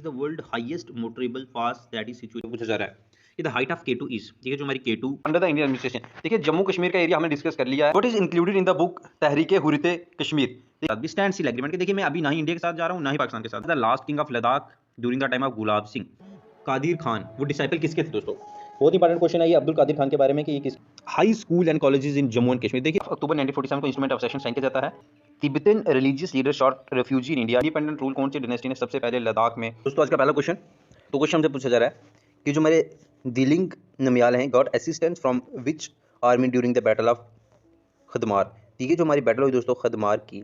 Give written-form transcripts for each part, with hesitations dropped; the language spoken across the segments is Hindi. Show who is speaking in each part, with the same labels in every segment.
Speaker 1: The world highest motorable pass that is situated, पूछा जा रहा है कि the height of K2 is, ठीक है, जो हमारी K2 under the Indian administration, देखिए जम्मू कश्मीर का एरिया हमने डिस्कस कर लिया है। What is included in the book Tahrik-e Hurriyat Kashmir, we standstill agreement के, देखिए मैं अभी ना ही इंडिया के साथ जा रहा हूँ ना ही पाकिस्तान के साथ। The last king of Ladakh during the time of Gulab Singh, Kadir Khan, वो डिसाइपल किसके थे दोस्तों? बहुत इंपॉर्टेंट क्वेश्चन है ये अब्दुल कादिर खान के बारे में कि ये किस high school and colleges in Jammu and Kashmir. देखिए अक्टूबर 1947 को इंस्ट्रूमेंट ऑफ सेशन साइन किया जाता है। Tibetan religious leader short refugee in India, independent rule कौन सी डायनेस्टी ने सबसे पहले लद्दाख में? दोस्तों आज का पहला क्वेश्चन, तो क्वेश्चन हमसे पूछा जा रहा है कि जो हमारे दिलिंग नमयाल हैं got assistance from which army during the battle of Khadmar, ठीक है, जो हमारी बैटल हुई दोस्तों खदमार की,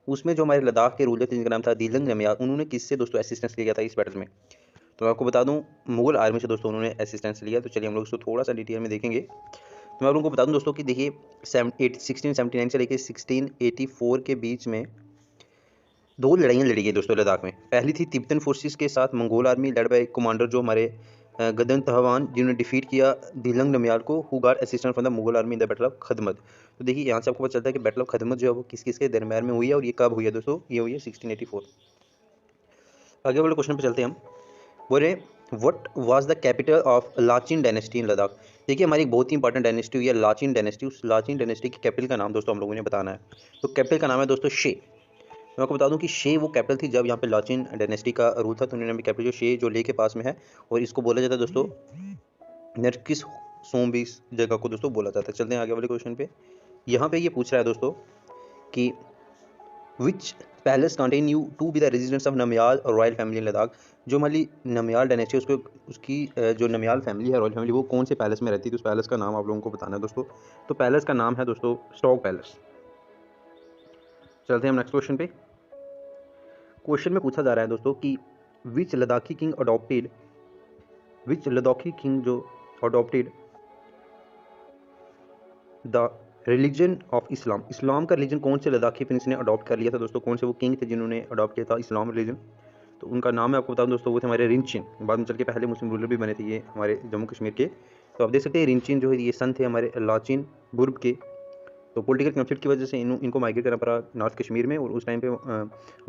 Speaker 1: उसमें जो हमारे लद्दाख के रूलर थे जिनका नाम था दिलिंग नमयाल, उन्होंने किससे दोस्तों असिस्टेंस लिया था इस बैटल में? तो मैं आपको बता दूं मुगल आर्मी से दोस्तों उन्होंने असिस्टेंस लिया। तो चलिए हम लोग इसको थोड़ा सा डिटेल में देखेंगे। तो मैं आप लोगों को बता दूं दोस्तों कि देखिए 1679 से लेकर 1684 के बीच में दो लड़ाइयाँ लड़ी गई दोस्तों लद्दाख में। पहली थी तिब्बतन फोर्सेस के साथ Mongol army led by commander जो हमारे गदन तहवान, जिन्होंने डिफीट किया दिलंग नमयाल को, who got assistance from the Mughal army in the battle of Khadmat. तो देखिए यहाँ से आपको पता चलता है कि बैटल ऑफ खदमत जो है वो किस किस के दरम्यान में हुई है और ये कब हुई है दोस्तों? ये हुई है 1684। आगे वाले क्वेश्चन पे चलते हैं हम। बोले what was the capital of Lachin dynasty in Ladakh. देखिए हमारी एक बहुत ही इंपॉर्टेंट डायनेस्टी हुई है लाचिन डायनेस्टी। उस लाचिन डायनेस्टी की कैपिटल का नाम दोस्तों हम लोगों ने बताना है। तो कैपिटल का नाम है दोस्तों शे। मैं आपको बता दूं कि शे वो कैपिटल थी जब यहाँ पे लाचिन डायनेस्टी का रूल था, तो उन्होंने भी कैपिटल जो शे जो ले के पास में है, और इसको बोला जाता है दोस्तों नरकिस सोम इस जगह को दोस्तों बोला जाता है। चलते हैं आगे वाले क्वेश्चन पे। यहाँ पे ये पूछ रहा है दोस्तों कि which palace continue to be the residence of Namgyal royal family in Ladakh. जो हमारी नमयाल डायनेस्टी उसको उसकी जो नमयाल फैमिली है रॉयल फैमिली, वो कौन से पैलेस में रहती है? तो उस पैलेस का नाम आप लोगों को बताना है दोस्तों। तो पैलेस का नाम है दोस्तों स्टॉक पैलेस। चलते हैं हम नेक्स्ट क्वेश्चन पे। क्वेश्चन में पूछा जा रहा है दोस्तों कि विच लद्दाखी किंग जो adopted the religion of Islam, इस्लाम का रिलीजन कौन से लद्दाखी प्रिंस ने अडॉप्ट कर लिया था दोस्तों? कौन से वो किंग थे जिन्होंने अडॉप्ट किया था इस्लाम रिलीजन? तो उनका नाम मैं आपको बताऊं दोस्तों, वो थे हमारे रिंचिन, बाद में चल के पहले मुस्लिम रूलर भी बने थे ये हमारे जम्मू कश्मीर के। तो आप देख सकते हैं रिंचिन जो है ये सन थे हमारे लाचिन बुर्ग के। तो पॉलिटिकल कन्फ्लिक्ट की वजह से इनको माइग्रेट करना पड़ा नॉर्थ कश्मीर में, और उस टाइम पे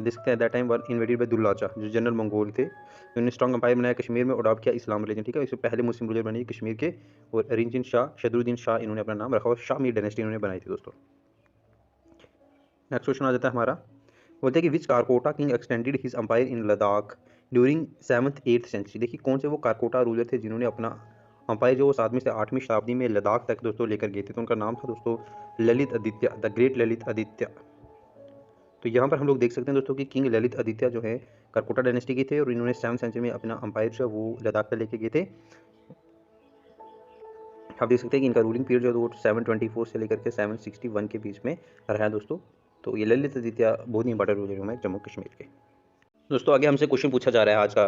Speaker 1: देख सकते हैं that time were invaded by Dulucha जो जनरल मंगोल थे। उन्होंने स्ट्रॉन्ग एम्पायर बनाया कश्मीर में, अडॉप्ट किया इस्लाम रिलीजन, ठीक है। इससे पहले मुस्लिम रूलर बने कश्मीर के, और रिंचिन शाह शदरुद्दीन शाह इन्होंने अपना नाम रखा और शाह मीर डायनेस्टी इन्होंने बनाई थी दोस्तों। नेक्स्ट क्वेश्चन आ जाता है हमारा, बोलते हैं कि which Karkota king extended his empire in Ladakh during 7th-8th century. देखिए कौन से वो कारकोटा रूलर थे जिन्होंने अपना अंपायर जो 7वीं से 8वीं शताब्दी में लद्दाख तक दोस्तों लेकर गए थे? तो उनका नाम था दोस्तों ललित आदित्य, द ग्रेट ललित आदित्य। तो यहाँ पर हम लोग देख सकते हैं दोस्तों कि किंग ललित आदित्य जो है कारकोटा डायनेस्टी के थे, और इन्होंने 7th सेंचुरी में अपना अंपायर जो है वो लद्दाख तक लेके गए थे। आप देख सकते हैं कि इनका रूलिंग पीरियड जो है वो 724 से लेकर के 761 के बीच में रहा है दोस्तों। तो ये ललित आदित्य बहुत ही इंपॉर्टेंट रूलर है जम्मू कश्मीर के। दोस्तों आगे हमसे क्वेश्चन पूछा जा रहा है आज का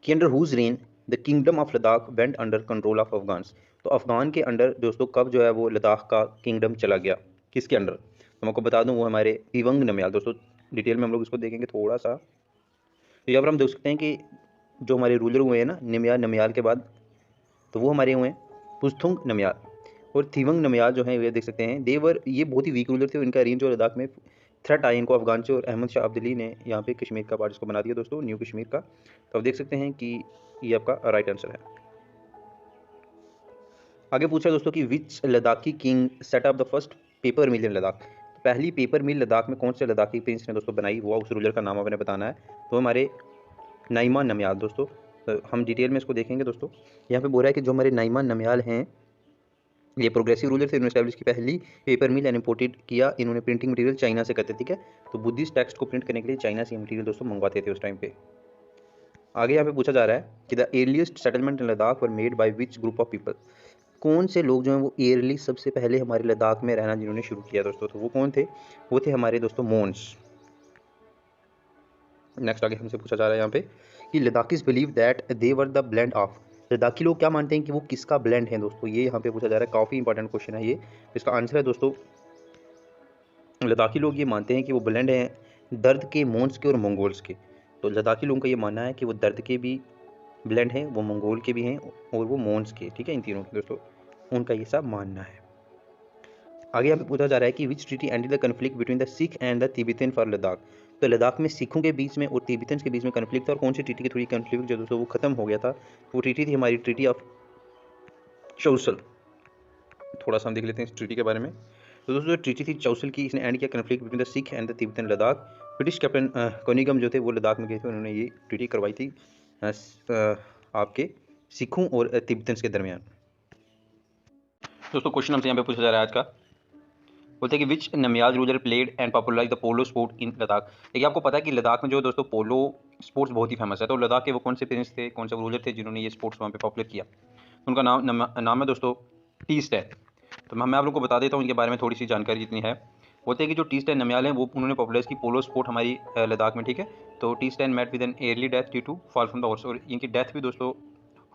Speaker 1: कि under whose reign the kingdom of Ladakh went under control of Afghans. तो अफगान के अंडर दोस्तों कब जो है वो लद्दाख का किंगडम चला गया, किसके अंडर? तो मैं आपको बता दूं वो हमारे तिवंग नमयाल। दोस्तों डिटेल में हम लोग इसको देखेंगे थोड़ा सा। तो यहाँ पर हम देख सकते हैं कि जो हमारे रूलर हुए हैं ना नमयाल के बाद, तो वो हमारे हुए हैं पुस्तुंग नमयाल, और थिवंग नमयाल जो है ये देख सकते हैं देवर, ये बहुत ही वीक रूलर थे। इनका रेंज जो लद्दाख में थ्रेट आया इनको अफगान से, और अहमद शाह अब्दाली ने यहाँ पे कश्मीर का पार्ट इसको बना दिया दोस्तों न्यू कश्मीर का। तो आप देख सकते हैं कि ये आपका राइट आंसर है। आगे पूछा दोस्तों कि which Ladakhi king set up the first paper mill in Ladakh. तो पहली पेपर मिल लद्दाख में कौन से लद्दाखी प्रिंस ने दोस्तों बनाई, वो उस रूलर का नाम आपने बताना है। तो हमारे नाइमान नमयाल दोस्तों। तो हम डिटेल में इसको देखेंगे दोस्तों। यहाँ पे बोल रहा है कि जो हमारे नाइमान नमयाल हैं ये प्रोग्रेसिव रूलर थे, इन्होंने एस्टैब्लिश की पहली पेपर मिल एंड इंपोर्टेड किया इन्होंने प्रिंटिंग मटेरियल चाइना से करते, ठीक है। तो बुद्धिस्ट टेक्स्ट को प्रिंट करने के लिए चाइना से मटेरियल दोस्तों मंगवाते थे उस टाइम पे। आगे यहाँ पे पूछा जा रहा है कि the earliest settlement in Ladakh were made by which group of people. कौन से लोग जो हैं वो एयरली सबसे पहले हमारे लद्दाख में रहना जिन्होंने शुरू किया दोस्तों? तो वो कौन थे? वो थे हमारे दोस्तों मोन्स। नेक्स्ट आगे हमसे पूछा जा रहा है यहाँ पे कि Ladakhis believe that they were the blend of. Ladakhi लोग क्या मानते हैं कि वो किसका ब्लेंड है दोस्तों? ये यहाँ पे पूछा जा रहा है, काफ़ी इंपॉर्टेंट क्वेश्चन है ये। इसका आंसर है दोस्तों लद्दाखी लोग ये मानते हैं कि वो ब्लेंड हैं दर्द के, मोन्स के और मंगोल्स के। तो लद्दाखी लोगों का ये मानना है कि वो दर्द के भी ब्लेंड हैं, वो मंगोल के भी हैं, और वो मोन्स के, ठीक है, इन तीनों के दोस्तों उनका ये सब मानना है। आगे यहाँ पे पूछा जा रहा है कि which treaty ended the conflict between the Sikh and the Tibetan for Ladakh. तो लद्दाख में सिखों के बीच में और तिब्बतन्स के बीच में कन्फ्लिक्ट था, और कौन सी ट्रीटी के थ्रू कन्फ्लिक्ट जो दोस्तों वो खत्म हो गया था, वो ट्रीटी थी हमारी ट्रीटी ऑफ चौसल। थोड़ा सा हम देख लेते हैं इस ट्रीटी के बारे में। तो दोस्तों जो ट्रीटी थी चौसल की, इसने एंड किया conflict between the Sikh and the Tibetan Ladakh. British captain Cunningham जो थे वो लद्दाख में गए थे, उन्होंने ये ट्रीटी करवाई थी आपके सिखों और तिब्बतन्स के दरमियान। दोस्तों क्वेश्चन हमसे यहाँ पे पूछा जा रहा है आज का, बोलते हैं कि which Namgyal ruler played and popularize the polo sport in Ladakh. देखिए आपको पता है कि लद्दाख में जो दोस्तों पोलो स्पोर्ट्स बहुत ही फेमस है, तो लद्दाख के वो कौन से प्रिंस थे, कौन से रूलर थे जिन्होंने ये स्पोर्ट्स वहाँ पे पॉपुलर किया। उनका नाम है दोस्तों टी स्टैन। तो मैं आप लोगों को बता देता हूँ इनके बारे में थोड़ी सी जानकारी जितनी है। बोलते हैं कि जो टी स्टैन नमयाल हैं वो उन्होंने पॉपुलराइज की पोलो स्पोर्ट हमारी लद्दाख में, ठीक है। तो टी स्टैन met with an early death due to fall from the horse, और इनकी डेथ भी दोस्तों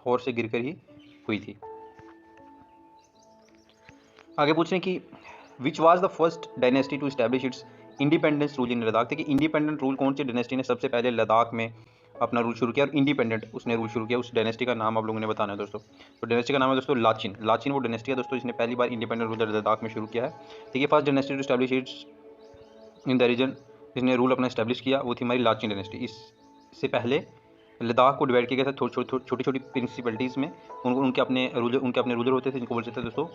Speaker 1: हॉर्स से गिरकर ही हुई थी। आगे पूछ रहे हैं कि which was the first dynasty to establish its independence rule in Ladakh. देखिए इंडिपेंडेंट रूल कौन सी डायनेस्टी ने सबसे पहले लद्दाख में अपना रूल शुरू किया और इंडिपेंडेंट उसने रूल शुरू किया, उस डायनेस्टी का नाम आप लोगों ने बताना है दोस्तों। तो डायनेस्टी का नाम है दोस्तों लाचिन। लाचिन वो डायनेस्टी है दोस्तों जिसने पहली बार इंडिपेंडेंट रूल लद्दाख में शुरू किया है। देखिए first dynasty to establish its in the region, जिसने रूल अपना एस्टैब्लिश किया वो थी हमारी लाचिन डायनेस्टी। इससे पहले लद्दाख को डिवाइड किया गया था छोटी छोटी प्रिंसिपलिटीज़ में। उनके अपने रूलर होते थे जिनको बोलते थे दोस्तों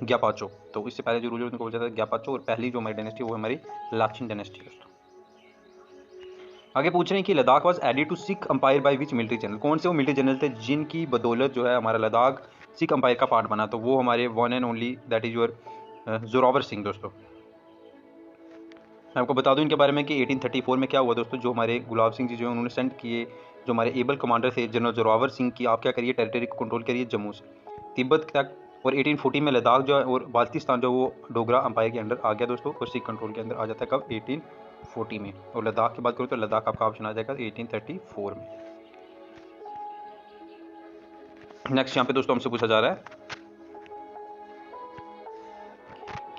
Speaker 1: ग्यापाचो। तो इससे पहले जो रूलर उनको बोलते थे ग्यापाचो, और पहली जो हमारी डायनेस्टी वो हमारी लाचिन डायनेस्टी दोस्तों। आगे पूछ रहे हैं कि Ladakh was added to Sikh empire by which military general. कौन से वो मिलिट्री जनरल थे जिनकी बदौलत जो है हमारा लद्दाख सिख अंपायर का पार्ट बना। तो वो हमारे one and only that is your Zorawar Singh दोस्तों। मैं आपको बता दूं इनके बारे में कि 1834 में क्या हुआ दोस्तों, जो हमारे गुलाब सिंह जी जो है उन्होंने सेंड किए, जो हमारे एबल कमांडर थे जनरल जोरावर सिंह की, आप क्या करिए टेरिटरी को कंट्रोल करिए जम्मू से तिब्बत तक। और 1840 में लद्दाख जो है और बाल्टिस्तान जो वो डोगरा अंपायर के अंडर आ गया दोस्तों, और सिख कंट्रोल के अंदर आ जाता है कब 1840 में। और लद्दाख की बात करूँ तो लद्दाख आपका ऑप्शन आ जाएगा 1834 में। नेक्स्ट यहाँ पे दोस्तों हमसे पूछा जा रहा है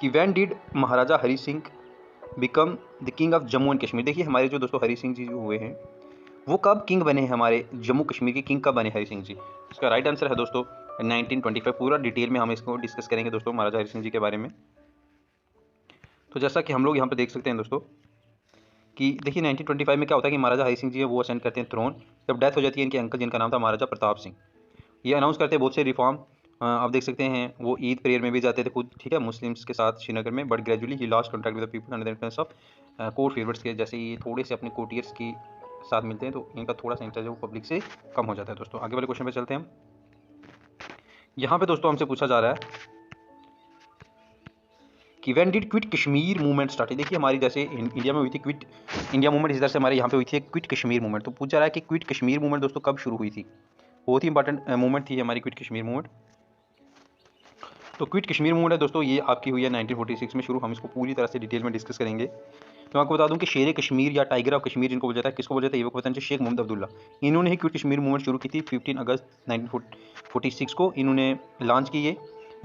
Speaker 1: कि when did Maharaja Hari Singh became the king of Jammu and Kashmir. देखिए हमारे जो दोस्तों हरि सिंह जी जो हुए हैं वो कब किंग बने हैं, हमारे जम्मू कश्मीर के किंग कब बने हरि सिंह जी। इसका राइट आंसर है दोस्तों 1925। पूरा डिटेल में हम इसको डिस्कस करेंगे दोस्तों महाराजा हरि सिंह जी के बारे में। तो जैसा कि हम लोग यहाँ पे देख सकते हैं दोस्तों कि देखिए 1925 में क्या होता है कि महाराजा हरि सिंह जी है वो असेंड करते हैं थ्रोन, जब डेथ हो जाती है इनके अंकल जिनका नाम था महाराजा प्रताप सिंह। ये अनाउंस करते हैं बहुत से रिफॉर्म, आप देख सकते हैं वो ईद प्रेयर में भी जाते थे खुद, ठीक है, मुस्लिम्स के साथ श्रीनगर में। But gradually he lost contact with the people under the influence of court favours के, जैसे ये थोड़े से अपने कोर्टियर्स की साथ मिलते हैं तो इनका थोड़ा सा इंटरेस्ट है वो पब्लिक से कम हो जाता है दोस्तों। आगे वाले क्वेश्चन पे चलते हैं हम। यहाँ पे दोस्तों हमसे पूछा जा रहा है कि when did quit Kashmir movement start. देखिए हमारी जैसे इंडिया में हुई थी क्विट इंडिया मूवमेंट, इस तरह से हमारे यहाँ पे हुई थी क्विट कश्मीर मूवमेंट। तो पूछा रहा है कि क्विट कश्मीर मूवमेंट दोस्तों कब शुरू हुई थी। बहुत ही इंपॉर्टेंट मूवमेंट थी हमारी क्विट कश्मीर मूवमेंट। तो क्विट कश्मीर मूवमेंट है दोस्तों ये आपकी हुई है 1946 में शुरू। हम इसको पूरी तरह से डिटेल में डिस्कस करेंगे। तो आपको बता दूं कि शेर कश्मीर या टाइगर ऑफ कश्मीर जिनको बोला जाता है, किसको बोला जाता है, ये वक्त बताएं शेख मोहम्मद अब्दुल्ला। इन्होंने ही क्विट कश्मीर मूवमेंट शुरू की थी 15 अगस्त 1946 को इन्होंने लॉन्च की है।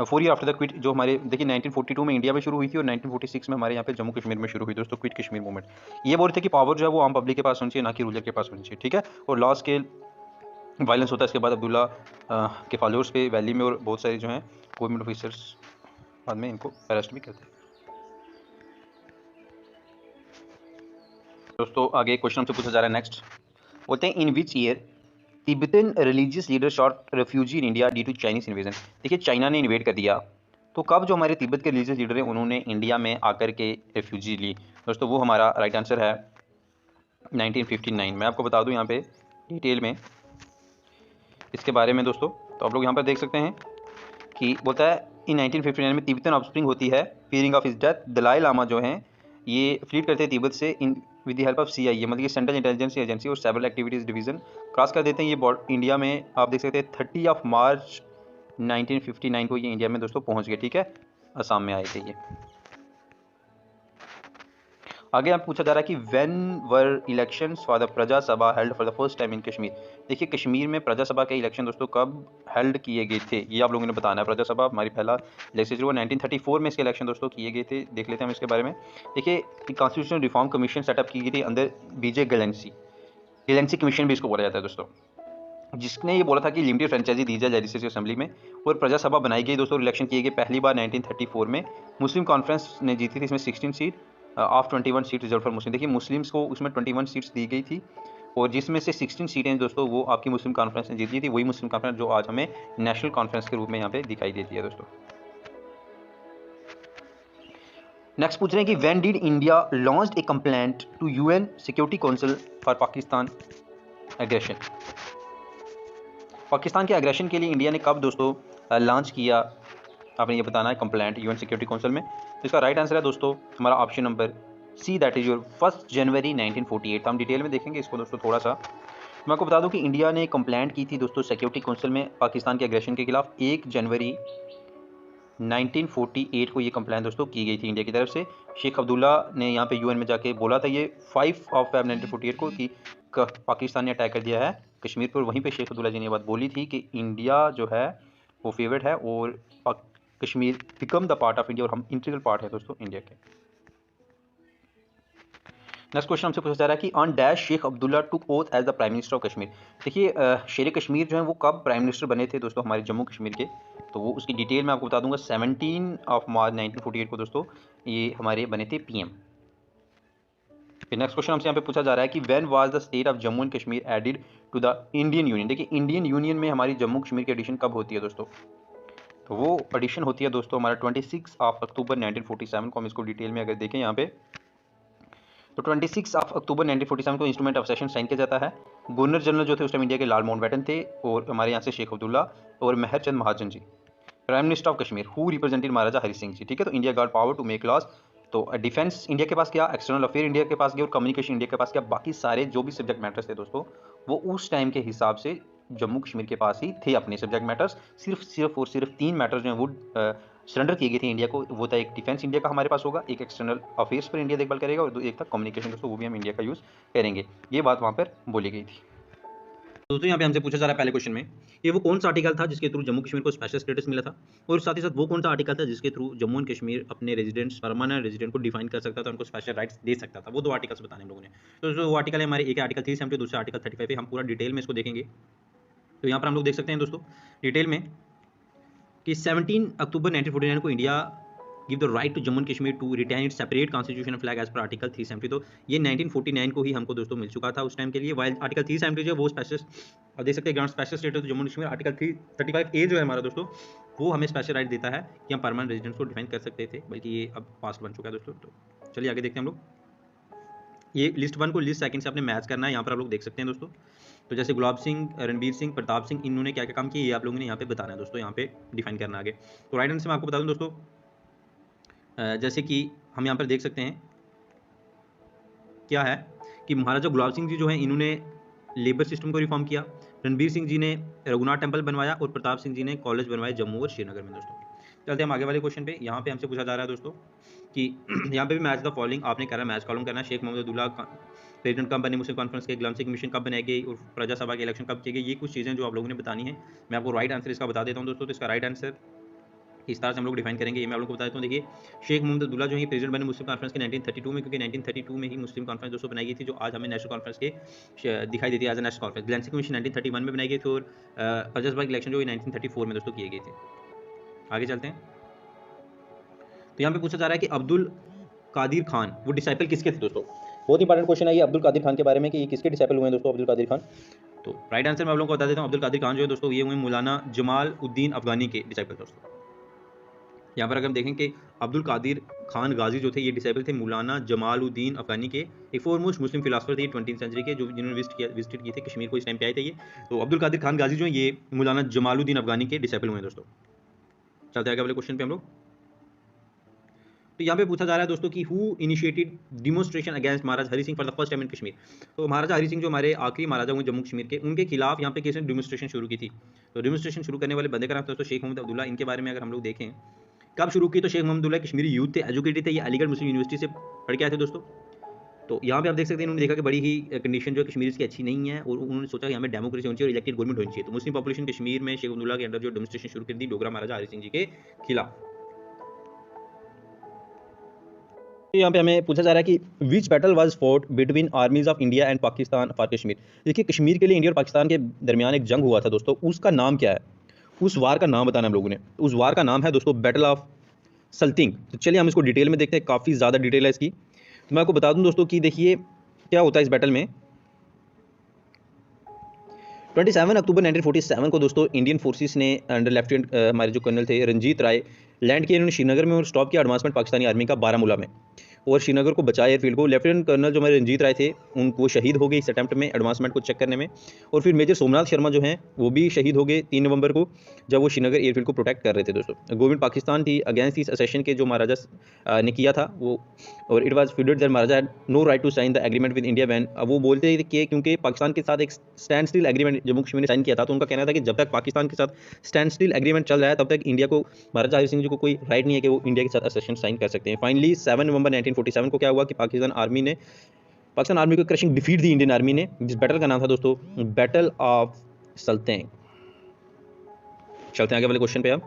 Speaker 1: 4 ईयर आफ्टर द क्विट, जो हमारे देखिए 1942 में इंडिया में शुरू हुई थी और 1946 में हमारे यहाँ पे जम्मू कश्मीर में शुरू हुई दोस्तों क्विट कश्मीर मूवमेंट। ये बोल रहे थे कि पावर जो है वो आम पब्लिक के पास होनी चाहिए, ना कि रूलर के पास होनी चाहिए, ठीक है। और लॉ स्केल वायलेंस होता है। इसके बाद अब्दुल्ला के फॉलोअर्स पे वैली में और बहुत सारे जो हैं गवर्नमेंट ऑफिसर्स बाद में इनको अरेस्ट भी करते हैं दोस्तों। आगे क्वेश्चन हमसे पूछा जा रहा है नेक्स्ट, बोलते हैं in which year Tibetan religious leader sought refugee in India due to Chinese invasion. देखिए चाइना ने इन्वेड कर दिया, तो कब जो हमारे तिब्बत के रिलीजियस लीडर हैं उन्होंने इंडिया में आकर के रेफ्यूजी ली दोस्तों, वो हमारा राइट आंसर है 1959। मैं आपको बता दूं यहाँ पे डिटेल में इसके बारे में दोस्तों। तो आप लोग यहाँ पर देख सकते हैं कि बोलता है इन 1959 में तिब्बतन ऑफस्प्रिंग होती है fearing of his death. Dalai Lama जो हैं ये फ्लीट करते हैं तिब्बत से in with the help of CIA, मतलब कि सेंट्रल इंटेलिजेंस एजेंसी, और सेवरल एक्टिविटीज़ डिवीजन क्रॉस कर देते हैं ये इंडिया में। आप देख सकते हैं 30 मार्च 1959 को ये इंडिया में दोस्तों पहुंच गए, ठीक है, असम में आए थे ये। आगे आप पूछा जा रहा है कि when were elections for the प्रजा सभा held for the first time in Kashmir. देखिए कश्मीर में प्रजा सभा के इलेक्शन दोस्तों कब हेल्ड किए गए थे, ये आप लोगों ने बताना है। प्रजा सभा हमारी पहला लेजिस्लेचर वो 1934 में इसके इलेक्शन दोस्तों किए गए थे। देख लेते हैं हम इसके बारे में। देखिए कॉन्स्टिट्यूशनल रिफॉर्म कमीशन सेटअप की गई थी अंदर BJ गैलेंसी कमीशन भी इसको बोला जाता है दोस्तों, जिसने ये बोला था कि लिमिटेड फ्रेंचाइजी दी जाए लेजिस्लेटिव असेंबली में। और प्रजा सभा बनाई गई दोस्तों, इलेक्शन किए गए पहली बार 1934 में। मुस्लिम कॉन्फ्रेंस ने जीती थी इसमें 16 seat, of 21 seat reserve for Muslim. देखिए मुस्लिम्स को उसमें 21 सीट्स दी गई थी और जिसमें से 16 सीटें दोस्तों वो आपकी मुस्लिम कॉन्फ्रेंस ने जीती थी, वही मुस्लिम कॉन्फ्रेंस जो आज हमें नेशनल कॉन्फ्रेंस के रूप में यहाँ पे दिखाई देती है दोस्तों। नेक्स्ट पूछ रहे हैं कि when did India launched a complaint to UN security council for Pakistan aggression. Pakistan के एग्रेशन के लिए इंडिया ने कब दोस्तों लॉन्च किया, आपने ये बताना है कंप्लेंट यूएन सिक्योरिटी काउंसिल में। इसका राइट आंसर है दोस्तों हमारा option number c, that is your 1 January 1948। हम डिटेल में देखेंगे इसको दोस्तों थोड़ा सा। मैं आपको बता दूं कि इंडिया ने कंप्लेंट की थी दोस्तों सिक्योरिटी काउंसिल में पाकिस्तान के एग्रेशन के खिलाफ 1 जनवरी 1948 को ये कंप्लेंट दोस्तों की गई थी इंडिया की तरफ से। शेख अब्दुल्ला ने यहाँ पे यूएन में जाके बोला था ये 5 Feb 1948 को कि पाकिस्तान ने अटैक कर दिया है कश्मीर पर। वहीं पे शेख अब्दुल्ला जी ने बात बोली थी कि इंडिया जो है वो फेवरेट है और Kashmir become the part of India, और हम इंटीग्रल पार्ट है दोस्तों इंडिया के। नेक्स्ट क्वेश्चन हमसे पूछा जा रहा है कि on dash Sheikh Abdullah took oath as the prime minister of Kashmir. देखिए शेर कश्मीर जो है वो कब प्राइम मिनिस्टर बने थे दोस्तों हमारे जम्मू कश्मीर के, तो वो उसकी डिटेल मैं आपको बता दूंगा। 17 मार्च 1948 को दोस्तों ये हमारे बने थे पीएम। फिर नेक्स्ट क्वेश्चन हमसे यहाँ पे पूछा जा रहा है कि when was the state of Jammu and Kashmir added to the Indian union. देखिए इंडियन यूनियन में हमारी जम्मू कश्मीर की एडिशन कब होती है दोस्तों, तो वो एडिशन होती है दोस्तों हमारा 26 अक्टूबर 1947 को। हम इसको डिटेल में अगर देखें यहाँ पे तो 26 अक्टूबर 1947 को इंस्ट्रूमेंट ऑफ सेशन साइन किया जाता है। गवर्नर जनरल जो थे उस टाइम इंडिया के लाल माउंटबेटन थे और हमारे यहाँ से शेख अब्दुल्ला और Mehr Chand Mahajan ji. Prime minister of Kashmir who represented Maharaja Hari Singh ji. ठीक है, तो India got power to make laws. तो डिफेंस इंडिया के पास क्या, एक्सटर्नल अफेयर इंडिया के पास गया और कम्युनिकेशन इंडिया के पास क्या, बाकी सारे जो भी सब्जेक्ट मैटर्स थे दोस्तों वो उस टाइम के हिसाब से जम्मू कश्मीर के पास ही थे अपने सब्जेक्ट मैटर्स। सिर्फ 3 मैटर्स जो हैं वो सरेंडर किए गए थे इंडिया को। वो था एक डिफेंस इंडिया का हमारे पास होगा, एक एक्सटर्नल अफेयर्स पर इंडिया देखभाल करेगा और एक था कम्युनिकेशन दोस्तों वो भी हम इंडिया का यूज़ करेंगे। ये बात वहाँ पर बोली गई थी। दोस्तों यहाँ पे हमसे पूछा जा रहा है पहले क्वेश्चन में ये वो कौन सा आर्टिकल था जिसके थ्रू जम्मू कश्मीर को स्पेशल स्टेटस मिला था, और साथ ही साथ वो कौन सा आर्टिकल था जिसके थ्रू जम्मू एंड कश्मीर अपने रेजिडेंट्स परमानेंट रेजिडेंट को डिफाइन कर सकता था, उनको स्पेशल राइट्स दे सकता था। वो 2 आर्टिकल्स बताने हम लोगों ने। तो जो वो आर्टिकल है हमारे, एक आर्टिकल 370, दूसरा आर्टिकल 35 है। हम पूरा डिटेल में इसको देखेंगे। तो यहाँ पर हम लोग देख सकते हैं दोस्तों डिटेल में कि 17 अक्टूबर 1949 को India give the right to Jammu and Kashmir to retain its separate constitution flag as per article 370। तो ये 1949 को ही हमको दोस्तों मिल चुका था उस टाइम के लिए। वाइल आर्टिकल 370 जो वो स्पेशल, और देख सकते हैं grant special status Jammu and Kashmir. Article 335A जो है हमारा दोस्तों वो हमें स्पेशल राइट देता है कि हम परमानेंट रेजिडेंट्स को डिफाइन कर सकते थे, बल्कि ये अब पास्ट बन चुका है दोस्तों। तो चलिए आगे देखते हैं हम लोग। ये लिस्ट 1 को लिस्ट 2 से आपने मैच करना है, यहाँ पर आप लोग देख सकते हैं दोस्तों। तो जैसे गुलाब सिंह, रणबीर सिंह, प्रताप सिंह, इन्होंने क्या क्या काम किया ये आप लोगों ने यहाँ पे बताना है दोस्तों, यहाँ पे डिफाइन करना आगे। तो राइट आंसर मैं आपको बता दूं दोस्तों, जैसे कि हम यहाँ पर देख सकते हैं क्या है कि महाराजा गुलाब सिंह जी जो हैं इन्होंने लेबर सिस्टम को रिफॉर्म किया, रणबीर सिंह जी ने रघुनाथ टेम्पल बनवाया और प्रताप सिंह जी ने कॉलेज बनवाए जम्मू और श्रीनगर में दोस्तों। चलते हम आगे वाले क्वेश्चन पे। यहाँ पे हमसे पूछा जा रहा है दोस्तों कि यहाँ पे भी मैच द फॉलोइंग आपने करा मैच कॉलम करना है। शेख मोहम्मद अब्दुल्ला प्रेसिडेंट कब बने मुस्लिम कॉन्फ्रेंस के, गुलाम सिंह कमीशन कब बनाई गई और प्रजा सभा के इलेक्शन कब किए गए, ये कुछ चीज़ें जो आप लोगों ने बतानी है। मैं आपको राइट आंसर इसका बता देता हूँ दोस्तों। तो इसका राइट आंसर इस तरह से हम लोग डिफाइन करेंगे, ये मैं आप लोगों को बता देता हूँ। देखिए शेख मोहम्मद अब्दुल्ला जो है प्रेसिडेंट बने मुस्लिम कॉन्फ्रेंस के 1932 में, क्योंकि 1932 में ही मुस्लिम कॉन्फ्रेंस दोस्तों बनाई गई थी जो आज हमें नेशनल कॉन्फ्रेंस के दिखाई देती है as a national conference. Ghulam Singh commission 1931 में बनाई गई थी और प्रजा सभा इलेक्शन जो 1934 में दोस्तों किए गए थे। आगे चलते हैं। तो यहाँ पे पूछा जा रहा है कि अब्दुल कादिर खान वो डिसाइपल किसके थे दोस्तों। बहुत इंपॉर्टेंट क्वेश्चन है ये अब्दुल कादिर खान के बारे में कि ये किसके डिसाइपल हुए हैं दोस्तों अब्दुल कादिर खान। तो राइट आंसर मैं आप लोगों को बता देता हूँ। अब्दुल कादिर खान जो है दोस्तों ये हुए मौलाना जमाल उद्दीन अफगानी के डिसाइपल दोस्तों। यहाँ पर अगर हम देखें कि अब्दुल कादिर खान गाजी जो थे ये डिसाइपल थे मौलाना जमाल उद्दीन अफगानी के, एक फोरमोस्ट मुस्लिम फिलासफर थे 20वीं सेंचुरी के, जो जिन्होंने विजिट किए थे कश्मीर को, इस टाइम पे आए थे ये। तो अब्दुल कादिर खान गाजी जो है ये मौलाना जमालुद्दीन अफगानी के डिसाइपल हुए हैं दोस्तों। चलते हैं आगे वाले क्वेश्चन पे हम लोग। तो यहाँ पे पूछा जा रहा है दोस्तों कि who initiated demonstration against Maharaj Hari Singh for the first time in Kashmir. तो महाराजा हरि सिंह जो हमारे आखिरी महाराजा हुए जम्मू कश्मीर के, उनके खिलाफ यहाँ पे किसने डिमोन्स्ट्रेशन शुरू की थी। तो डिमोन्स्ट्रेशन शुरू करने वाले बंदे का नाम दोस्तों शेख मोहम्मद अब्दुल्ला। इनके बारे में अगर हम लोग देखें कब शुरू की, तो शेख मोहम्मद अब्दुल्ला कश्मीरी यूथ थे, एजुकेटेड थे, ये अलीगढ़ मुस्लिम यूनिवर्सिटी से पढ़ के आए थे दोस्तों। तो यहाँ पे आप देख सकते हैं इन्होंने देखा कि बड़ी ही कंडीशन जो कश्मीर की अच्छी नहीं है और उन्होंने सोचा कि हमें डेमोक्रेसी होनी चाहिए और इलेक्टेड गवर्नमेंट होनी चाहिए। तो मुस्लिम पॉपुलेशन कश्मीर में शेख अब्दुल्ला के अंडर जो डेमोन्स्ट्रेशन शुरू कर दी डोगरा महाराजा हरि सिंह जी के खिलाफ। यहाँ पे हमें पूछा जा रहा है कि विच battle was fought between आर्मीज of India and Pakistan for Kashmir. देखिए कश्मीर के लिए इंडिया और पाकिस्तान के दरमियान एक जंग हुआ था दोस्तों, उसका नाम क्या है, उस वार का नाम बताना हम लोगों ने। उस वार का नाम है दोस्तों बैटल ऑफ सल्तिंग। तो चलिए हम इसको डिटेल में देखते हैं, काफ़ी ज़्यादा डिटेल है इसकी। तो मैं आपको बता दूं दोस्तों कि देखिए क्या होता है इस बैटल में। 27 अक्टूबर 1947 को दोस्तों इंडियन फोर्सेस ने अंडर लेफ्टिनेंट हमारे जो कर्नल थे रंजीत राय लैंड किया इन्होंने श्रीनगर में और स्टॉप किया एडवांसमेंट पाकिस्तानी आर्मी का बारामूला में और श्रीनगर को बचाया एयरफील्ड को। लेफ्टिनेंट कर्नल जो हमारे रंजीत राय थे उनको शहीद हो गए इस अटैम्प्ट में एडवांसमेंट को चेक करने में। और फिर मेजर सोमनाथ शर्मा जो हैं वो भी शहीद हो गए 3 नवंबर को जब वो श्रीनगर एयरफील्ड को प्रोटेक्ट कर रहे थे दोस्तों। गवर्नमेंट पाकिस्तान थी अगेंस्ट इस असेशन के जो महाराजा ने किया था वो, और it was felt that Maharaja had no right to sign the agreement with India then. अब वो बोलते थे कि क्योंकि पाकिस्तान के साथ एक stand still agreement Jammu Kashmir ने साइन किया था, तो उनका कहना था कि जब तक पाकिस्तान के साथ स्टैंड स्टिल एग्रीमेंट चल रहा है तब तक इंडिया को, महाराजा हरि सिंह जी को कोई राइट नहीं है कि वो इंडिया के साथ असेशन साइन कर सकते हैं। फाइनली 7 नवंबर 1947 को क्या हुआ कि पाकिस्तान आर्मी को क्रशिंग डिफीट दी इंडियन आर्मी ने, जिस बैटल का नाम था दोस्तों बैटल ऑफ सल्तेंग। चलते हैं आगे वाले क्वेश्चन पे। अब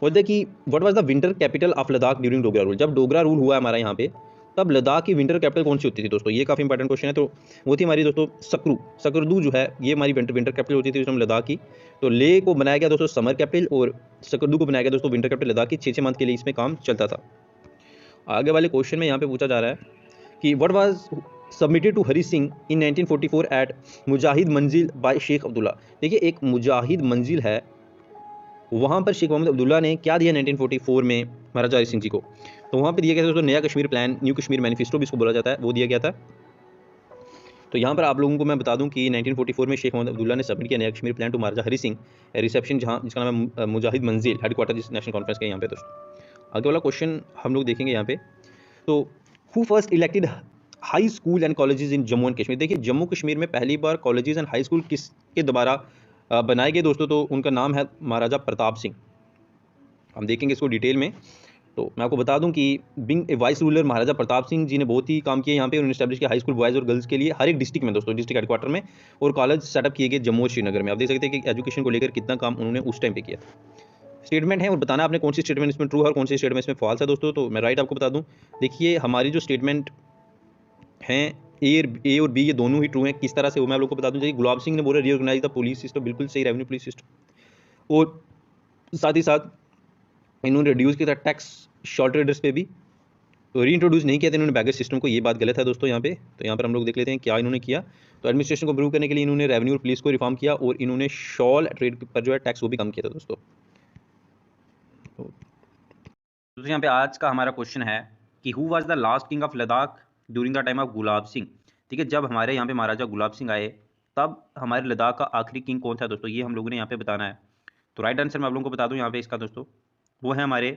Speaker 1: बोलते हैं कि what was the winter capital of Ladakh during Dogra rule. जब डोगरा रूल हुआ हमारा यहाँ पे तब लद्दाख की विंटर कैपिटल कौन सी होती थी दोस्तों, ये काफ़ी इंपॉर्टेंट क्वेश्चन है। तो वो थी हमारी दोस्तों सकरदू जो है ये हमारी विंटर कैपिटल होती थी लद्दाख की। तो ले को बनाया गया दोस्तों समर कैपिटल और सकरदू को बनाया गया दोस्तों विंटर कैपिटल लद्दाख की। 6 मंथ के लिए इसमें काम चलता था। आगे वाले क्वेश्चन में यहाँ पे पूछा जा रहा है कि what was submitted to Hari Singh in 1944 at Mujahid Manzil by Sheikh Abdullah. देखिए एक मुजाहिद मंजिल है, वहाँ पर शेख मोहम्मद अब्दुल्ला ने क्या दिया 1944 में महाराजा हरि सिंह जी को। तो वहाँ पे दिया गया था दोस्तों नया Kashmir plan, new Kashmir manifesto भी इसको बोला जाता है, वो दिया गया था। तो यहाँ पर आप लोगों को मैं बता दूं कि 1944 में शेख मोहम्मद अब्दुल्ला ने सबमिट किया Naya Kashmir plan to Maharaja Hari Singh. Reception जहाँ जिसका नाम है मुजाहिद मंजिल, हेडक्वार्टर जिस नेशनल कॉन्फ्रेंस के यहाँ पे दोस्तों। आगे वाला क्वेश्चन हम लोग देखेंगे यहाँ पे। तो who first elected high school and colleges in Jammu and Kashmir. देखिए जम्मू कश्मीर में पहली बार कॉलेजेस एंड हाई स्कूल किसके द्वारा बनाए गए दोस्तों, तो उनका नाम है महाराजा प्रताप सिंह। हम देखेंगे इसको डिटेल में। तो मैं आपको बता दूं कि बिंग ए वाइस रूलर महाराजा प्रताप सिंह जी ने बहुत ही काम किया यहाँ पे। उन्होंने स्टैब्लिश किया हाई स्कूल बॉयज़ और गर्ल्स के लिए हर एक डिस्ट्रिक्ट में दोस्तों, डिस्ट्रिक्ट हेडक्वार्टर में, और कॉलेज सेटअप किए गए जम्मू और श्रीनगर में। आप देख सकते हैं कि एजुकेशन को लेकर कितना काम उन्होंने उस टाइम पे किया। स्टेटमेंट है और बताना आपने कौन सी स्टेटमेंट इसमें ट्रू है और कौन सी स्टेटमेंट इसमें फॉल्स है दोस्तों। तो मैं राइट आपको बता दूँ, देखिए हमारी जो स्टेटमेंट हैं ए और बी ये दोनों ही ट्रू हैं। किस तरह से वो मैं आप लोग को बता दूं। जैसे गुलाब सिंह ने बोला रीऑर्गेनाइज द पुलिस सिस्टम, बिल्कुल सही, रेवेन्यू पुलिस सिस्टम। और साथ ही साथ इन्होंने रिड्यूस किया था टैक्स शॉर्ट ट्रेडर्स पे भी, तो री इंट्रोड्यूस नहीं किया था इन्होंने बैगेज सिस्टम को, ये बात गलत है दोस्तों यहाँ पे। तो यहाँ पर हम लोग देख लेते हैं क्या इन्होंने किया। तो एडमिनिस्ट्रेशन को इम्प्रूव करने के लिए इन्होंने रेवेन्यू और पुलिस को रिफॉर्म किया और इन्होंने शॉल ट्रेड पर जो है टैक्स वो भी कम किया था दोस्तों। तो यहाँ पे आज का हमारा क्वेश्चन है कि who was the last king of Ladakh during the time of Gulab Singh. ठीक है, जब हमारे यहाँ पे महाराजा गुलाब सिंह आए तब हमारे लद्दाख का आखिरी किंग कौन था दोस्तों, ये हम लोगों ने यहाँ पे बताना है। तो राइट आंसर मैं आप लोगों को बता दूं यहाँ पे इसका दोस्तों, वो है हमारे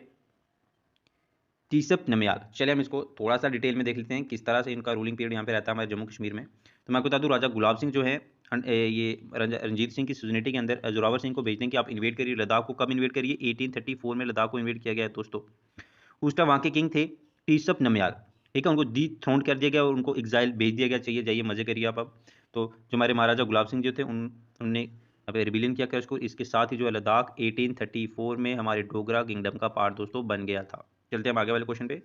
Speaker 1: टीसप नमयाल। चलिए हम इसको थोड़ा सा डिटेल में देख लेते हैं किस तरह से इनका रूलिंग पीरियड यहाँ पे रहता है हमारे जम्मू कश्मीर में। तो मैं आपको बता दूं राजा गुलाब सिंह जो है ये रंजीत सिंह की सुजनिटी के अंदर जोरावर सिंह को भेजते हैं कि आप इन्वेट करिए लद्दाख को। कब इन्वेट करिए, 1834 में लद्दाख को इन्वेट किया गया है दोस्तों। उस टाइम वहाँ के किंग थे टीसप नमयाल। ठीक है, उनको डी थ्रोन कर दिया गया और उनको एग्जाइल भेज दिया गया, चाहिए जाइए मजे करिए आप। अब तो जो हमारे महाराजा गुलाब सिंह जो थे उन्होंने यहाँ पे रिबिलियन किया उसको। इसके साथ ही जो है लद्दाख 1834 में हमारे डोगरा किंगडम का पार्ट दोस्तों बन गया था। चलते हैं हम आगे वाले क्वेश्चन पे।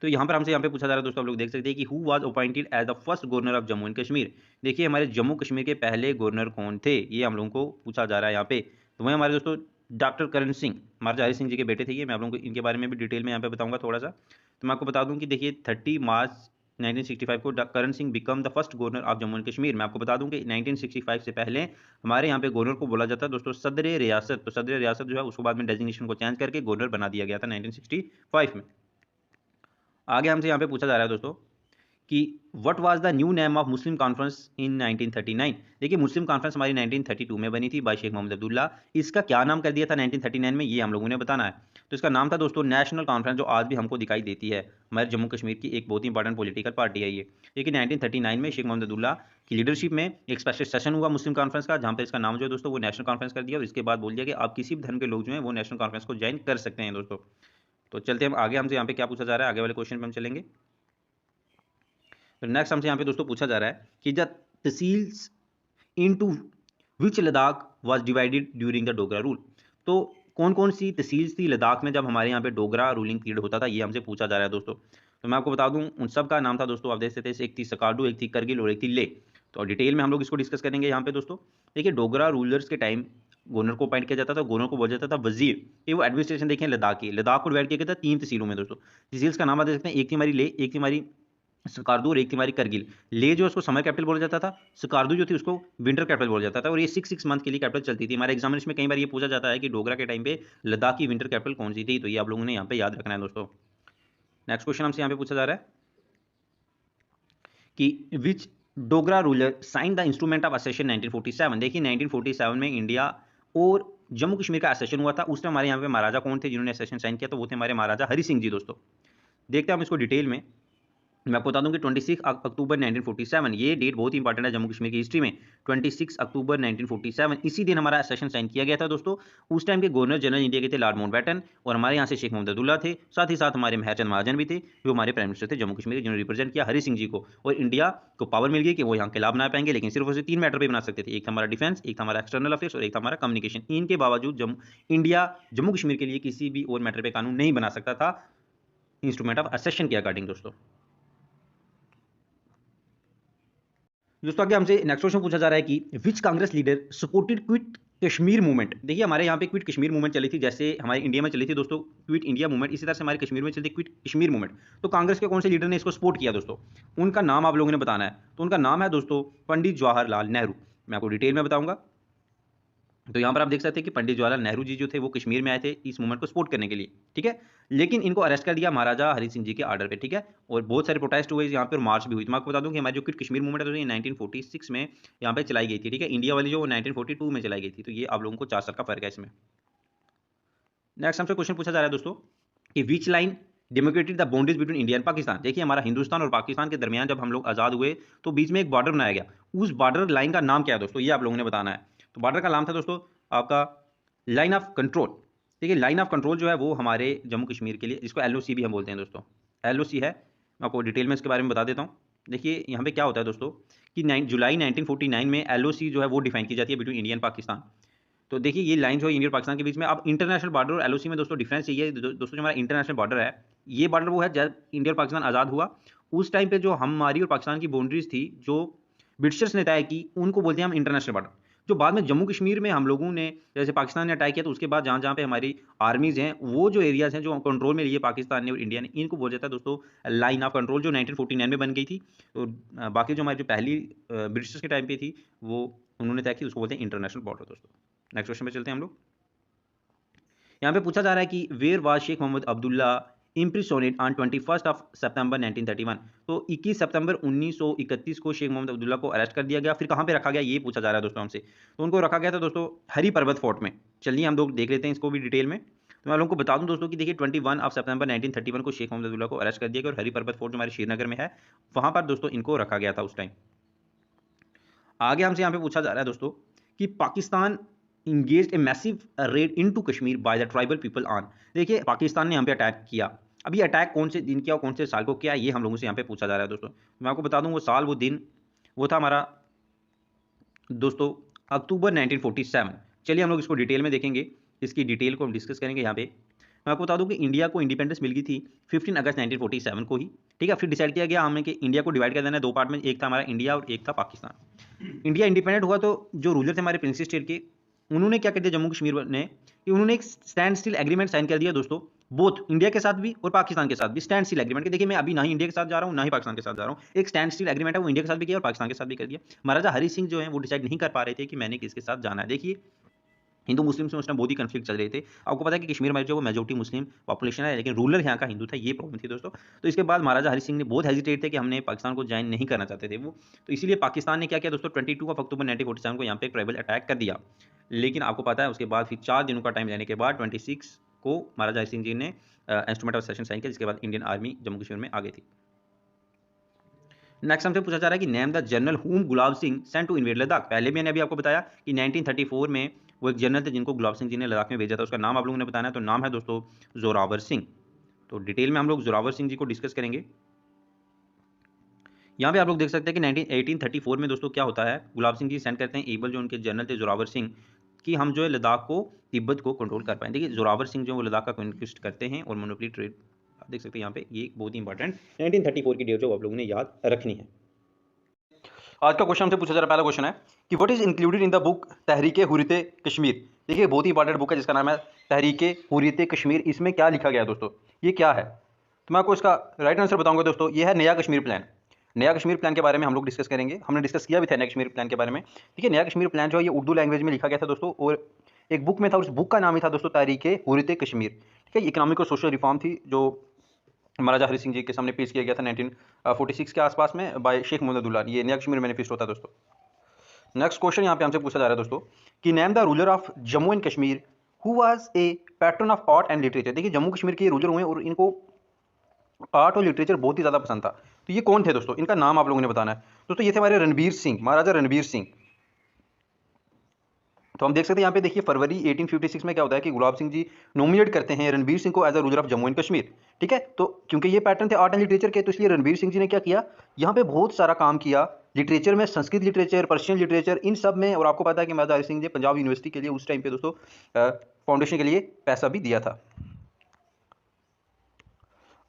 Speaker 1: तो यहाँ पर हमसे यहाँ पे पूछा जा रहा है दोस्तों, आप लोग देख सकते हैं कि who was appointed as the first governor of Jammu and Kashmir. देखिए हमारे जम्मू कश्मीर के पहले गवर्नर कौन थे, ये हम लोगों को पूछा जा रहा है यहाँ पे। तो वही हमारे दोस्तों डॉक्टर करण सिंह, महाराजा हरि सिंह जी के बेटे थे ये। मैं आप लोगों को इनके बारे में भी डिटेल में यहाँ पे बताऊंगा थोड़ा सा। तो मैं आपको बता दूं कि देखिए 30 मार्च 1965 को Karan Singh became the first governor of Jammu and Kashmir. मैं आपको बता दूं कि 1965 से पहले हमारे यहाँ पे गवर्नर को बोला जाता है दोस्तों सदर रियासत। तो सदर रियासत जो है उसको बाद में डेजिग्नेशन को चेंज करके गवर्नर बना दिया गया था 1965 में। आगे हमसे यहाँ पे पूछा जा रहा है दोस्तों कि what was the new name of Muslim conference in 1939। देखिए मुस्लिम कॉन्फ्रेंस हमारी 1932 में बनी थी बाय शेख मोहम्मद अब्दुल्ला। इसका क्या नाम कर दिया था 1939 में, ये हम लोगों ने बताना है। तो इसका नाम था दोस्तों नेशनल कॉन्फ्रेंस, जो आज भी हमको दिखाई देती है। हमारे जम्मू कश्मीर की एक बहुत ही इंपॉर्टेंट पॉलिटिकल पार्टी है ये। लेकिन 1939 में शेख मोहम्मद अब्दुल्ला की लीडरशिप में एक स्पेशल सेशन हुआ मुस्लिम कॉन्फ्रेंस का, जहाँ पर इसका नाम जो है दोस्तों वो नेशनल कॉन्फ्रेंस कर दिया। और इसके बाद बोल दिया कि आप किसी भी धर्म के लोग जो हैं वो नेशनल कॉन्फ्रेंस को ज्वाइन कर सकते हैं दोस्तों। तो चलते हम आगे, हमसे यहाँ पे क्या पूछा जा रहा है, आगे वाले क्वेश्चन पे हम चलेंगे। तो नेक्स्ट हमसे यहाँ पे दोस्तों पूछा जा रहा है कि the tehsils into which Ladakh was divided during the Dogra rule. तो कौन कौन सी तहसील्स थी लद्दाख में जब हमारे यहाँ पे डोगरा रूलिंग पीरियड होता था, ये हमसे पूछा जा रहा है दोस्तों। तो मैं आपको बता दूं उन सब का नाम था दोस्तों, आप देख सकते हैं, एक थी सकाडू, एक थी करगिल और एक थी ले। तो डिटेल में हम लोग इसको डिस्कस करेंगे यहाँ पे दोस्तों। देखिए डोगरा रूलर्स के टाइम गवर्नर को अपॉइंट किया जाता था, गवर्नर को बोला जाता था वजीर। ये वो एडमिनिस्ट्रेशन देखें लद्दाख की, लद्दाख को डिवाइड किया गया था 3 तहसीलों में दोस्तों। तहसील्स का नाम आप देख सकते हैं, एक थी हमारी लेह, एक थी हमारी स्कार्दू और एक थी हमारी करगिल। ले जो उसको समर कैपिटल बोला जाता था, स्कार्दू जो थी उसको विंटर कैपिटल बोला जाता था, और ये 6 मंथ के लिए कैपिटल चलती थी। हमारे एग्जामिनेशन में कई बार ये पूछा जाता है कि डोगरा के टाइम पे लद्दाख की विंटर कैपिटल कौन सी थी, तो ये आप लोगों ने यहाँ पे याद रखना है दोस्तों। नेक्स्ट क्वेश्चन हमसे यहाँ पे पूछा जा रहा है कि which Dogra ruler sign the instrument of accession 1947। देखिए 1947 में इंडिया और जम्मू कश्मीर का असेशन हुआ था। उस टाइम हमारे यहाँ पे महाराजा कौन थे जिन्होंने असेशन साइन किया, तो वो थे हमारे महाराजा हरि सिंह जी दोस्तों। देखते हैं हम इसको डिटेल में। मैं आपको बता दूं कि 26 अक्टूबर 1947 ये डेट बहुत ही इंपॉर्टेंट है जम्मू कश्मीर की हिस्ट्री में। 26 अक्टूबर 1947 इसी दिन हमारा सेशन साइन किया गया था दोस्तों। उस टाइम के गवर्नर जनरल इंडिया के थे लॉर्ड माउंटबेटन, और हमारे यहाँ से शेख मोहम्मद अब्दुल्ला थे, साथ ही साथ हमारे मेहरचंद महाजन भी थे जो हमारे प्राइम मिनिस्टर थे जम्मू कश्मीर, जिन्होंने रिप्रेजेंट किया हरि सिंह जी को। और इंडिया को पावर मिल गई कि वो यहाँ के लाभ बना पाएंगे, लेकिन सिर्फ उसे 3 मैटर पर बना सकते थे, एक था हमारा डिफेंस, एक था हमारा एक्सटर्नल अफेयर्स और एक था हमारा कम्युनिकेशन। इनके बावजूद इंडिया जम्मू कश्मीर के लिए किसी भी और मैटर पर कानून नहीं बना सकता था इंस्ट्रूमेंट ऑफ असेशन के अकॉर्डिंग दोस्तों। दोस्तों आगे हमसे नेक्स्ट क्वेश्चन पूछा जा रहा है कि which Congress leader supported quit Kashmir movement. देखिए हमारे यहाँ पे क्विट कश्मीर मूवमेंट चली थी, जैसे हमारे इंडिया में चली थी दोस्तों क्विट इंडिया मूवमेंट, इसी तरह से हमारे कश्मीर में चलती क्विट कश्मीर मूवमेंट। तो कांग्रेस के कौन से लीडर ने इसको सपोर्ट किया दोस्तों, उनका नाम आप लोगों ने बताना है। तो उनका नाम है दोस्तों पंडित जवाहरलाल नेहरू। मैं आपको डिटेल में बताऊंगा। तो यहाँ पर आप देख सकते हैं कि पंडित जवाहरलाल नेहरू जी जो थे वो कश्मीर में आए थे इस मूवमेंट को सपोर्ट करने के लिए, ठीक है। लेकिन इनको अरेस्ट कर दिया महाराजा हरि सिंह जी के आर्डर पे, ठीक है। और बहुत सारे प्रोटेस्ट हुए यहाँ पे और मार्च भी हुई। तो मैं आपको बता दूं कि हमारी जो क्विट कश्मीर मूवमेंट है तो ये 1946 में यहाँ पे चलाई गई थी, ठीक है। इंडिया वाली जो 1942 में चलाई गई थी। तो ये आप लोगों को 4 साल का फर्क है इसमें। नेक्स्ट हमसे क्वेश्चन पूछा जा रहा है दोस्तों कि which line demarcated the boundaries between India and Pakistan. देखिए हमारा हिंदुस्तान और पाकिस्तान के दरमियान जब हम लोग आज़ाद हुए तो बीच में एक बॉर्डर बनाया गया। उस बॉर्डर लाइन का नाम क्या है दोस्तों, ये आप लोगों ने बताना है। तो बॉर्डर का नाम था दोस्तों आपका लाइन ऑफ कंट्रोल। देखिए लाइन ऑफ कंट्रोल जो है वो हमारे जम्मू कश्मीर के लिए, जिसको LOC भी हम बोलते हैं दोस्तों, LOC है। मैं आपको डिटेल में इसके बारे में बता देता हूँ। देखिए यहाँ पे क्या होता है दोस्तों कि 9 जुलाई 1949 में LOC जो है वो डिफाइन की जाती है बिटवीन इंडिया एंड पाकिस्तान। तो देखिए ये लाइन जो है इंडिया और पाकिस्तान के बीच में। अब इंटरनेशनल बॉर्डर और LOC में दोस्तों डिफरेंस ये है दोस्तों, जो हमारा इंटरनेशनल बॉर्डर है ये बॉर्डर वो है जब इंडिया और पाकिस्तान आज़ाद हुआ उस टाइम पे जो हमारी और पाकिस्तान की बाउंड्रीज थी जो ब्रिटिशर्स ने तय की उनको बोलते हैं हम इंटरनेशनल बॉर्डर। जो बाद में जम्मू कश्मीर में हम लोगों ने जैसे पाकिस्तान ने अटैक किया तो उसके बाद जहाँ जहाँ पे हमारी आर्मीज हैं वो जो एरियाज हैं जो कंट्रोल में लिए पाकिस्तान ने और इंडिया ने, इनको बोला जाता है दोस्तों लाइन ऑफ कंट्रोल, जो 1949 में बन गई थी। तो बाकी जो हमारी जो पहली ब्रिटिशर्स के टाइम पे थी वो उन्होंने तय की, उसको बोलते हैं इंटरनेशनल बॉर्डर दोस्तों। नेक्स्ट क्वेश्चन पे चलते हैं हम लोग। यहाँ पे पूछा जा रहा है कि where was Sheikh Mohammad Abdullah imprisoned on 21 September 1931। तो 21 सितंबर 1931 को शेख मोहम्मद अब्दुल्ला को अरेस्ट कर दिया गया। फिर कहाँ पे रखा गया ये पूछा जा रहा है दोस्तों हमसे। तो उनको रखा गया था दोस्तों हरी पर्वत फोर्ट में। चलिए हम लोग देख लेते हैं इसको भी डिटेल में। तो मैं लोगों को बता दूं दोस्तों कि देखिए 21 सितंबर 1931 को शेख मोहम्मद अब्दुल्ला को अरेस्ट कर दिया गया और हरी पर्वत फोर्ट जो हमारे श्रीनगर में है वहाँ पर दोस्तों इनको रखा गया था उस टाइम। आगे हमसे यहाँ पे पूछा जा रहा है दोस्तों कि Pakistan engaged a massive red into Kashmir by the tribal people on. देखिए पाकिस्तान ने यहाँ पे अटैक किया। अब ये अटैक कौन से दिन किया और कौन से साल को किया ये हम लोगों से यहाँ पे पूछा जा रहा है दोस्तों। मैं आपको बता दूं वो साल वो दिन वो था हमारा दोस्तों अक्टूबर 1947। चलिए हम लोग इसको डिटेल में देखेंगे, इसकी डिटेल को हम डिस्कस करेंगे यहाँ पे। मैं आपको बता दूं कि इंडिया को इंडिपेंडेंस मिल गई थी 15 अगस्त 1947 को ही, ठीक है। फिर डिसाइड किया गया हमें कि इंडिया को डिवाइड कर देना है 2 पार्ट में, एक था हमारा इंडिया और एक था पाकिस्तान। इंडिया इंडिपेंडेंट हुआ तो जो रूलर थे हमारे प्रिंसेस स्टेट के उन्होंने क्या कर दिया जम्मू कश्मीर ने कि उन्होंने एक स्टैंड स्टिल एग्रीमेंट साइन कर दिया दोस्तों, बोथ इंडिया के साथ भी और पाकिस्तान के साथ भी स्टैंड स्टिल एग्रीमेंट के। देखिए मैं अभी ना ही इंडिया के साथ जा रहा हूँ ना ही पाकिस्तान के साथ जा रहा हूँ, एक स्टैंड स्टिल एग्रीमेंट है वो इंडिया के साथ भी किया और पाकिस्तान के साथ भी कर दिया। महाराजा हरि सिंह जो है वो डिसाइड नहीं कर पा रहे थे कि मैंने किसके साथ जाना है। देखिए हिंदू मुस्लिम से उस टाइम बहुत ही कन्फ्लिक्ट चल रहे थे। आपको पता है कि कश्मीर में जो वो मेजोरिटी मुस्लिम पॉपुलेशन है लेकिन रूलर यहाँ का हिंदू था, ये प्रॉब्लम थी दोस्तों। तो इसके बाद महाराजा हरि सिंह ने बहुत हेजिटेट थे कि हमने पाकिस्तान को ज्वाइन नहीं करना चाहते थे वो। तो इसीलिए पाकिस्तान ने क्या किया दोस्तों 22 अक्टूबर 1947 को यहाँ पे एक ट्राइबल अटैक कर दिया। लेकिन आपको पता है उसके बाद फिर 4 दिनों का टाइम लेने के बाद 26 को महाराजा हरि सिंह जी ने इंस्ट्रूमेंट ऑफ सेशन साइन किया, जिसके बाद इंडियन आर्मी जम्मू कश्मीर में आ गई थी। नेक्स्ट हमसे पूछा जा रहा है कि name the general whom Gulab Singh sent to invade Ladakh. पहले मैंने अभी आपको बताया कि 1934 में वो एक जनरल थे जिनको गुलाब सिंह जी ने लद्दाख में भेजा था, उसका नाम आप लोगों ने बताना है। तो नाम है दोस्तों जोरावर सिंह। तो डिटेल में हम लोग जोरावर सिंह जी को डिस्कस करेंगे। यहाँ पे आप लोग देख सकते हैं कि 1834 में दोस्तों क्या होता है, गुलाब सिंह जी सेंड करते हैं एबल जो उनके जनरल थे जोरावर सिंह कि हम जो है लद्दाख को तिब्बत को कंट्रोल कर पाएं। देखिए जोरावर सिंह जो वो लद्दाख का कॉन्क्विस्ट करते हैं और मोनोपोली ट्रेड आप देख सकते हैं यहाँ पे, ये बहुत ही इंपॉर्टेंट 1934 की डेट जो आप लोगों ने याद रखनी है। आज का क्वेश्चन हमसे पूछा जा रहा है, पहला क्वेश्चन है कि what is included in the book Tehreek Hurriyat Kashmir. देखिए बहुत ही इंपॉर्टेंट बुक है जिसका नाम है तहरीक हुर्रियत कश्मीर। इसमें क्या लिखा गया है दोस्तों, ये क्या है, तो मैं आपको इसका राइट आंसर बताऊंगा दोस्तों। ये है नया कश्मीर प्लान। नया कश्मीर प्लान के बारे में हम लोग डिस्कस करेंगे। हमने डिस्कस किया भी था नया कश्मीर प्लान के बारे में। देखिए नया कश्मीर प्लान जो है ये उर्दू लैंग्वेज में लिखा गया था दोस्तों, और एक बुक में था, उस बुक का नाम ही था दोस्तों तहरीक हुर्रियत कश्मीर। ठीक है, इकोनॉमिक और सोशल रिफॉर्म थी जो महाराजा हरि सिंह जी के सामने पेश किया गया था 1946 के आसपास में बाय शेख मोहम्मद अब्दुल्ला। ये नया कश्मीर मैनिफेस्टो था दोस्तों। नेक्स्ट क्वेश्चन यहाँ पे हमसे पूछा जा रहा है दोस्तों कि name the ruler of Jammu and Kashmir who was a pattern of art and literature. देखिए जम्मू कश्मीर के रूलर हुए और इनको आर्ट और लिटरेचर बहुत ही ज़्यादा पसंद था। तो ये कौन थे दोस्तों, इनका नाम आप लोगों ने बताना है दोस्तों। ये थे हमारे रणबीर सिंह, महाराजा रणबीर सिंह। तो हम देख सकते हैं यहाँ पे देखिए फरवरी 1856 में क्या होता है कि गुलाब सिंह जी नॉमिनेट करते हैं रणबीर सिंह को as a ruler of Jammu and Kashmir. ठीक है, तो क्योंकि ये पैटर्न थे आर्ट एंड लिटरेचर के, तो इसलिए रणबीर सिंह जी ने क्या किया, यहाँ पे बहुत सारा काम किया लिटरेचर में, संस्कृत लिटरेचर, पर्शियन लिटरेचर, इन सब में। और आपको पता है कि महाराजा हरि सिंह जी पंजाब यूनिवर्सिटी के लिए उस टाइम पे दोस्तों फाउंडेशन के लिए पैसा भी दिया था।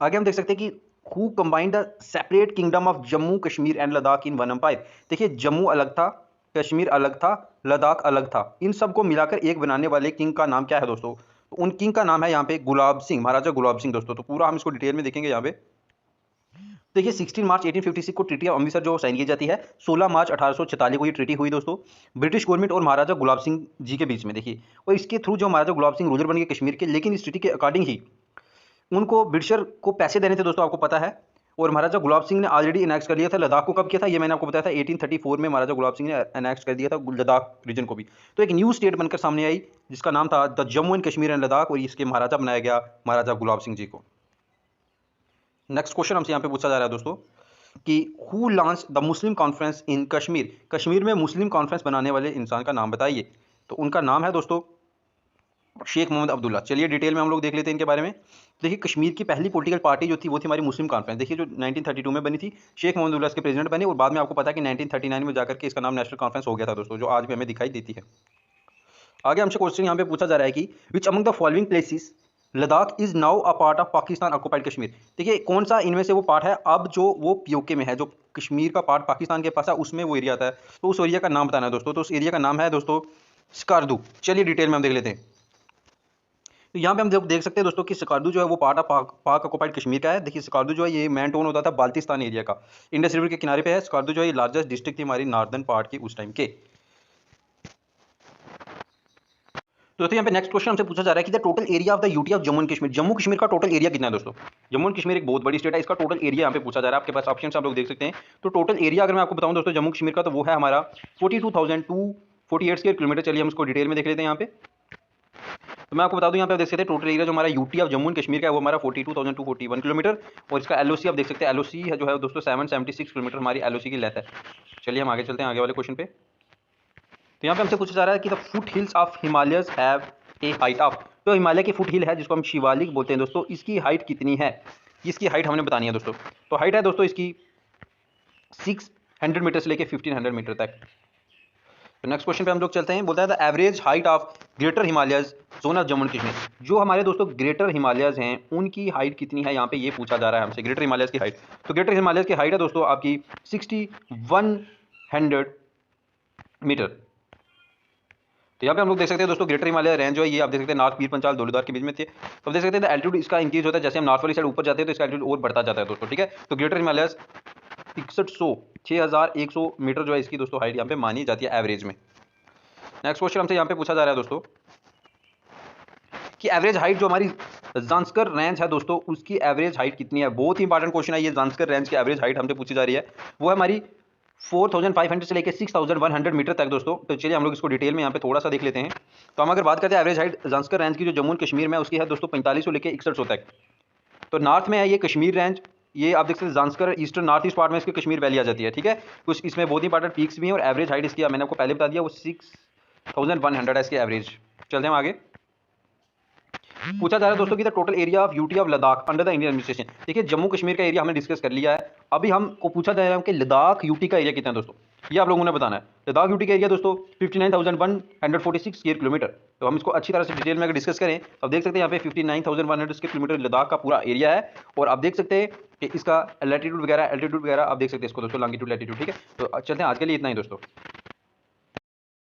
Speaker 1: आगे हम देख सकते हैं कि who combined the separate kingdom of Jammu Kashmir and Ladakh in one empire. देखिए जम्मू अलग था, कश्मीर अलग था, लद्दाख अलग था, इन सबको मिलाकर एक बनाने वाले किंग का नाम क्या है दोस्तों, तो उन किंग का नाम है यहाँ पे गुलाब सिंह, महाराजा गुलाब सिंह दोस्तों। तो पूरा हम इसको डिटेल में देखेंगे यहाँ पे। देखिए 16 मार्च 1856 को ट्रीटी ऑफ अमृतसर जो साइन की जाती है, 16 मार्च 1846 को ये ट्रीटी हुई दोस्तों ब्रिटिश गवर्नमेंट और महाराजा गुलाब सिंह जी के बीच में। देखिए और इसके थ्रू जो महाराजा गुलाब सिंह रूलर बन गए कश्मीर के, लेकिन इस ट्रीटी के अकॉर्डिंग ही उनको ब्रिटिशर को पैसे देने थे दोस्तों, आपको पता है। और महाराजा गुलाब सिंह ने ऑलरेडी इनेक्ट कर लिया था लद्दाख को। कब किया था ये मैंने आपको बताया था, 1834 में महाराजा गुलाब सिंह ने इनेक्ट कर दिया था लद्दाख रीजन को भी। तो एक न्यू स्टेट बनकर सामने आई जिसका नाम था the Jammu and Kashmir and Ladakh, और इसके महाराजा बनाया गया महाराजा गुलाब सिंह जी को। नेक्स्ट क्वेश्चन हमसे यहाँ पे पूछा जा रहा है दोस्तों कि who launch the Muslim conference in Kashmir. Kashmir में मुस्लिम कॉन्फ्रेंस बनाने वाले इंसान का नाम बताइए। तो उनका नाम है दोस्तों शेख मोहम्मद अब्दुल्ला। चलिए डिटेल में हम लोग देख लेते हैं इनके बारे में। देखिए कश्मीर की पहली पॉलिटिकल पार्टी जो थी वो थी हमारी मुस्लिम कॉन्फ्रेंस। देखिए जो 1932 में बनी थी, शेख मोहम्मद अब्दुल्ला इसके प्रेसिडेंट बने, और बाद में आपको पता है कि 1939 में जाकर के इसका नाम नेशनल कॉन्फ्रेंस हो गया था दोस्तों, जो आज भी हमें दिखाई देती है। आगे हमसे क्वेश्चन यहाँ पे पूछा जा रहा है कि which among the following places Ladakh is now a part of Pakistan occupied Kashmir. देखिए कौन सा इनमें से वो पार्ट है अब जो वो पीओके में है, जो कश्मीर का पार्ट पाकिस्तान के पास है उसमें वो एरिया आता है। तो उस एरिया का नाम बताना है दोस्तों। तो उस एरिया का नाम है दोस्तों स्कार्दू। चलिए डिटेल में हम देख लेते हैं। तो यहाँ पे हम देख सकते हैं दोस्तों कि स्कार्दू जो है वो पार्ट ऑफ पाक ऑक्युपाइड कश्मीर का है। देखिए स्कार्दू जो है ये मेन टाउन होता था बाल्टिस्तान एरिया का, इंडस रिवर के किनारे पे है। स्कार्दू जो है ये लार्जेस्ट डिस्ट्रिक्ट थी हमारी नॉर्दर्न पार्ट की उस टाइम के। दोस्तों यहाँ पे नेक्स्ट क्वेश्चन हमसे पूछा जा रहा है कि the total area of the UT of Jammu and Kashmir. Jammu Kashmir का टोटल एरिया कितना है दोस्तों। जम्मू एंड कश्मीर एक बहुत बड़ी स्टेट है, इसका टोटल एरिया यहाँ पे पूछा जा रहा है। आपके पास ऑप्शन आप लोग देख सकते हैं। तो टोटल एरिया अगर मैं आपको बताऊं दोस्तों जम्मू कश्मीर का, तो वो है हमारा 42,248 स्क्वायर किलोमीटर। चलिए हम इसको डिटेल में देख लेते हैं यहाँ पे। तो मैं आपको बता दूं यहाँ पे देख सकते हैं टोटल एरिया जो हमारा UT of Jammu and Kashmir का है वो हमारा 42,241 किलोमीटर, और इसका एलओसी आप देख सकते हैं, एलओसी है जो है दोस्तों 776 किलोमीटर हमारी एलओसी की लेंथ है। चलिए हम आगे चलते हैं आगे वाले क्वेश्चन पे। तो यहाँ पे हमसे पूछा जा रहा है कि the foot hills of Himalayas have a height of. तो हिमालय की फुट हिल है जिसको हम शिवालिक बोलते हैं दोस्तों, इसकी हाइट कितनी है, इसकी हाइट हमने बतानी है दोस्तों। तो हाइट है दोस्तों इसकी 600 मीटर से लेके 1500 मीटर तक। तो नेक्स्ट क्वेश्चन पे हम लोग चलते हैं। बोलता है the average height of greater Himalayas zone of Jammu and Kashmir. जो हमारे दोस्तों ग्रेटर हिमालयस हैं उनकी हाइट कितनी है, यहाँ पे ये पूछा जा रहा है हमसे ग्रेटर हिमालयस की हाइट। तो ग्रेटर हिमालयस की हाइट है दोस्तों आपकी 6100 मीटर। तो यहाँ पे हम लोग देख सकते हैं दोस्तों ग्रेटर हिमालय रेंज जो है ये आप देख सकते हैं नॉर्थ पीर पंचाल धौलीधार के बीच में थे। तो आप देख सकते हैं एल्टीट्यूड इसका इंक्रीज होता है, जैसे हम नॉर्थ वाली साइड ऊपर जाते हैं तो इसका एल्टीट्यूड और बढ़ता जाता है दोस्तों। ठीक है, तो ग्रेटर हिमालय 6100 मीटर जो है इसकी दोस्तों हाइट यहाँ पे मानी जाती है एवरेज में। नेक्स्ट क्वेश्चन हमसे यहाँ पे पूछा जा रहा है दोस्तों कि एवरेज हाइट जो हमारी जांस्कर रेंज है दोस्तों उसकी एवरेज हाइट कितनी है। बहुत ही इंपॉर्टेंट क्वेश्चन है ये, जांस्कर रेंज की एवरेज हाइट हमसे पूछी जा रही है। वो है हमारी 4500 से लेकर 6100 मीटर तक दोस्तों। तो चलिए हम लोग इसको डिटेल में यहाँ पे थोड़ा सा देख लेते हैं। तो हम अगर बात करते हैं एवरेज हाइट जांस्कर रेंज की जो जम्मू एंड कश्मीर में उसकी है दोस्तों 4500 लेकर 6100 तक। तो नॉर्थ में है ये कश्मीर रेंज, ये आप देख सकते हैं Zanskar eastern north east part में इसकी कश्मीर वैली आ जाती है। ठीक है, कुछ इसमें बहुत इंपॉर्टेंट पीक्स भी हैं, और एवरेज हाइट इसकी मैंने आपको पहले बता दिया वो 6100 है इसकी एवरेज। चलते हैं आगे। पूछा जा रहा है दोस्तों कि the total area of UT of Ladakh under the Indian administration. देखिए जम्मू कश्मीर का एरिया हमने डिस्कस कर लिया है, अभी हमको पूछा जा रहा है कि लद्दाख यूटी का एरिया कितना है दोस्तों, ये आप लोगों ने बताना है। लद्दाख यूटी का एरिया दोस्तों 59,146 स्क्वायर किलोमीटर। तो हम इसको अच्छी तरह से डिटेल में अगर डिस्कस करें तो आप देख सकते हैं यहाँ पे 59,100 स्क्वायर किलोमीटर लद्दाख का पूरा एरिया है। और आप देख सकते हैं कि इसका लैटिट्यूड वगैरह एल्टीट्यूड वगैरह आप देख सकते हैं इसको दोस्तों, लॉन्गिट्यूड लैटिट्यूड। ठीक है, तो चलते हैं आज के लिए इतना ही दोस्तों।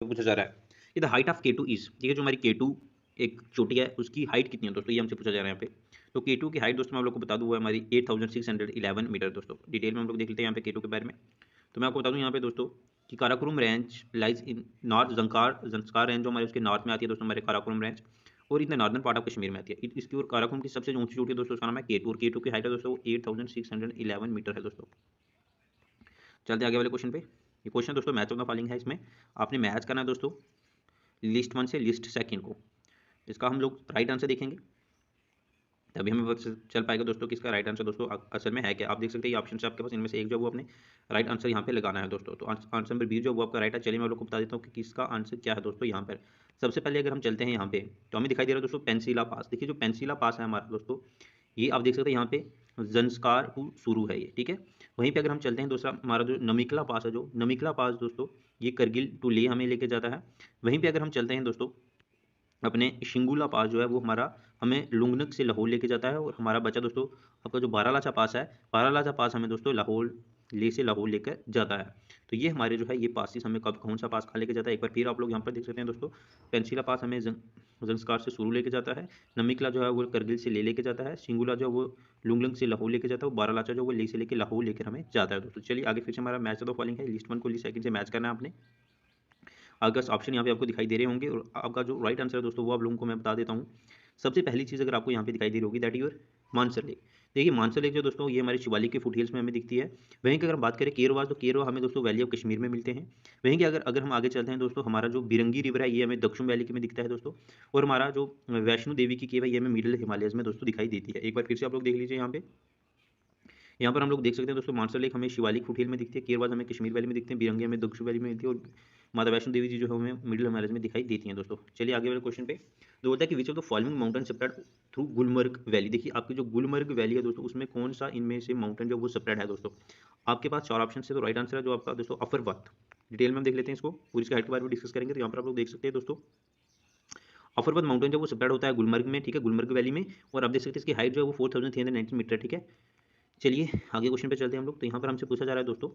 Speaker 1: पूछा जा रहा है ये the height of K2 is, ठीक है, जो हमारी K2 एक चोटी है उसकी हाइट कितनी है दोस्तों, ये हमसे पूछा जा रहा है यहाँ पे। तो K2 की हाइट दोस्तों मैं आप लोग को बता दूँ वो है हमारी 8611 मीटर दोस्तों। डिटेल में हम लोग देख लेते हैं यहाँ पे K2 के बारे में। तो मैं आपको बता दूँ यहाँ पे दोस्तों कि Karakoram range lies in north, Zanskar range जो हमारे उसके नॉर्थ में आती है दोस्तों हमारे काराकोरम रेंज, और in the northern part of Kashmir में आती है। इसकी और काराकोरम की सबसे ऊंची चोटी है दोस्तों उसका नाम है K2, और K2 की हाइट है दोस्तों 8611 मीटर है दोस्तों। चलते आगे वाले क्वेश्चन पे। ये क्वेश्चन दोस्तों मैच ऑफ द फॉलोइंग है, इसमें आपने मैच करना है दोस्तों लिस्ट 1 से लिस्ट 2 को। इसका हम लोग राइट आंसर देखेंगे तभी हमें पता चल पाएगा दोस्तों कि इसका राइट आंसर दोस्तों असल में है क्या। आप देख सकते हैं ये ऑप्शन है आपके पास, इनमें से एक जो वो अपने राइट आंसर यहाँ पे लगाना है दोस्तों। तो आंसर नंबर बी जो वो आपका राइट है। चलिए मैं आप लोग को बता देता हूँ कि किसका आंसर क्या है दोस्तों। यहाँ पर सबसे पहले अगर हम चलते हैं यहाँ पे तो हमें दिखाई दे रहा है दोस्तों पेंसिला पास। देखिए जो पेंसिला पास है हमारा दोस्तों, ये आप देख सकते हैं यहाँ पे जंस्कार टू शुरू है ये, ठीक है। वहीं पे अगर हम चलते हैं दूसरा हमारा जो नमिकला पास है, जो नमिकला पास दोस्तों ये करगिल टू लेह हमें लेके जाता है। वहीं पे अगर हम चलते हैं दोस्तों अपने शिंगुला पास जो है वो हमारा हमें लुंगनक से लाहौर लेके जाता है। और हमारा बचा दोस्तों आपका जो बारालाचा पास है, बारालाचा पास हमें दोस्तों लाहौर ले से लाहौर लेकर जाता है। तो ये हमारे जो है ये पासिस हमें कब कौन सा पास कहाँ लेके जाता है एक बार फिर आप लोग यहाँ पर देख सकते हैं दोस्तों। पेंसिला पास हमें जंस्कार से शुरू लेके जाता है, नमिकला जो है वो करगिल से ले लेके जाता है, शिंगुला जो है वो लुंगलंग से लाहौर लेके जाता है, और बारालाचा जो वो ले से लेके लाहौर लेकर हमें जाता है दोस्तों। चलिए आगे फिर से हमारा मैच ऑफ द फॉलोइंग है, लिस्ट 1 को लिस्ट 2 से मैच करना है आपने। अगर ऑप्शन यहाँ पे आपको दिखाई दे रहे होंगे और आपका जो राइट आंसर है दोस्तों वो आप लोगों को मैं बता देता हूँ। सबसे पहली चीज़ अगर आपको यहाँ पे दिखाई दे रही होगी दैट योर मानसर लेक। देखिए मानसर लेक जो दोस्तों ये हमारे शिवालिक के फुट हिल्स में हमें दिखती है। वहीं की अगर हम बात करें केरवा, तो केरवा हमें दोस्तों वैली ऑफ कश्मीर में मिलते हैं। वहीं के अगर अगर हम आगे चलते हैं दोस्तों हमारा जो बिरंगी रिवर है ये हमें दक्षिण वैली के में दिखता है दोस्तों। और हमारा जो वैष्णो देवी की केव है ये हमें मिडिल हिमालयस में दोस्तों दिखाई देती है। एक बार फिर से आप लोग देख लीजिए यहाँ पे। यहाँ पर हम लोग देख सकते हैं दोस्तों मानसर लेक हमें शिवालिक फुटहिल में दिखती है, केरवाज हमें कश्मीर वैली में दिखते हैं, बिरंगी हमें दक्षिण वैली में मिलती है, और माता वैष्णो देवी जी जो है हमें मिडिल हिमालयस में दिखाई देती हैं दोस्तों। चलिए आगे वाले क्वेश्चन पे। तो बोलता है कि which of the following mountain spread through Gulmarg valley. देखिए आपकी जो गुलमर्ग वैली है दोस्तों उसमें कौन सा इनमें से माउंटेन जो वो स्प्रेड है दोस्तों। आपके पास 4 ऑप्शन है, तो राइट आंसर है जो आपका दोस्तों अफरवत। डिटेल में हम देख लेते हैं इसको, पूरी इसके हाइट के बारे में डिस्कस करेंगे। तो यहाँ पर आप लोग देख सकते हैं दोस्तों अफरवत माउंटेन जो वो स्प्रेड होता है गुलमर्ग में, ठीक है, गुलमर्ग वैली में। और आप देख सकते हैं इसकी हाइट जो है वो 4319 मीटर, ठीक है। चलिए आगे क्वेश्चन पे चलते हैं हम लोग। तो यहाँ पर हमसे पूछा जा रहा है दोस्तों